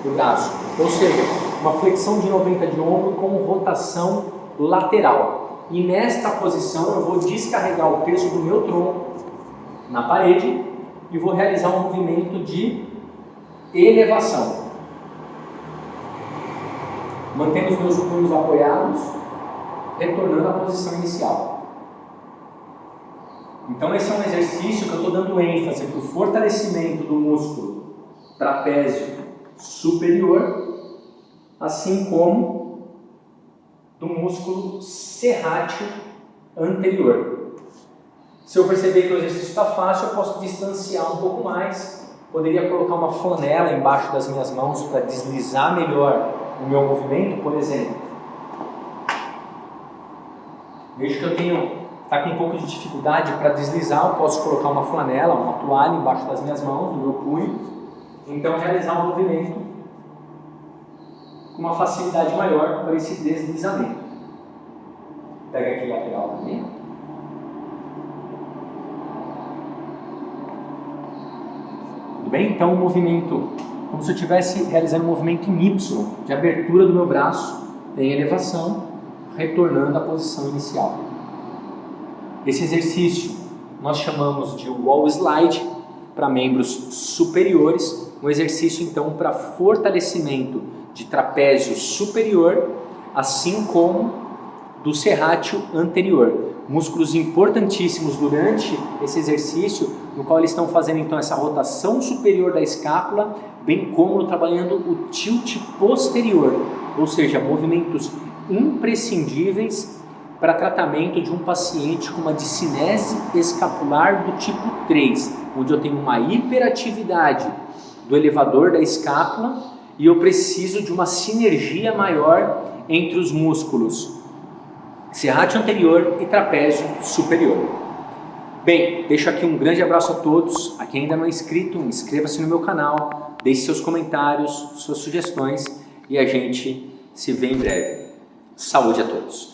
do braço, ou seja, uma flexão de 90 de ombro com rotação lateral. E nesta posição eu vou descarregar o peso do meu tronco na parede e vou realizar um movimento de elevação. Mantendo os meus punhos apoiados, retornando à posição inicial. Então esse é um exercício que eu estou dando ênfase para o fortalecimento do músculo trapézio superior, assim como do músculo serrátil anterior. Se eu perceber que o exercício está fácil, eu posso distanciar um pouco mais. Poderia colocar uma flanela embaixo das minhas mãos para deslizar melhor o meu movimento, por exemplo. Vejo que eu está com um pouco de dificuldade para deslizar, eu posso colocar uma flanela, uma toalha embaixo das minhas mãos, do meu punho, então realizar um movimento com uma facilidade maior para esse deslizamento. Pega aqui lateral também. Tudo bem? Então o movimento, como se eu estivesse realizando um movimento em Y, de abertura do meu braço, em elevação, retornando à posição inicial. Esse exercício nós chamamos de Wall Slide para membros superiores, um exercício então para fortalecimento de trapézio superior, assim como do serrátil anterior. Músculos importantíssimos durante esse exercício, no qual eles estão fazendo então essa rotação superior da escápula, bem como trabalhando o tilt posterior, ou seja, movimentos imprescindíveis para tratamento de um paciente com uma discinese escapular do tipo 3, onde eu tenho uma hiperatividade do elevador da escápula e eu preciso de uma sinergia maior entre os músculos serrátil anterior e trapézio superior. Bem, deixo aqui um grande abraço a todos. A quem ainda não é inscrito, inscreva-se no meu canal, deixe seus comentários, suas sugestões e a gente se vê em breve. Saúde a todos!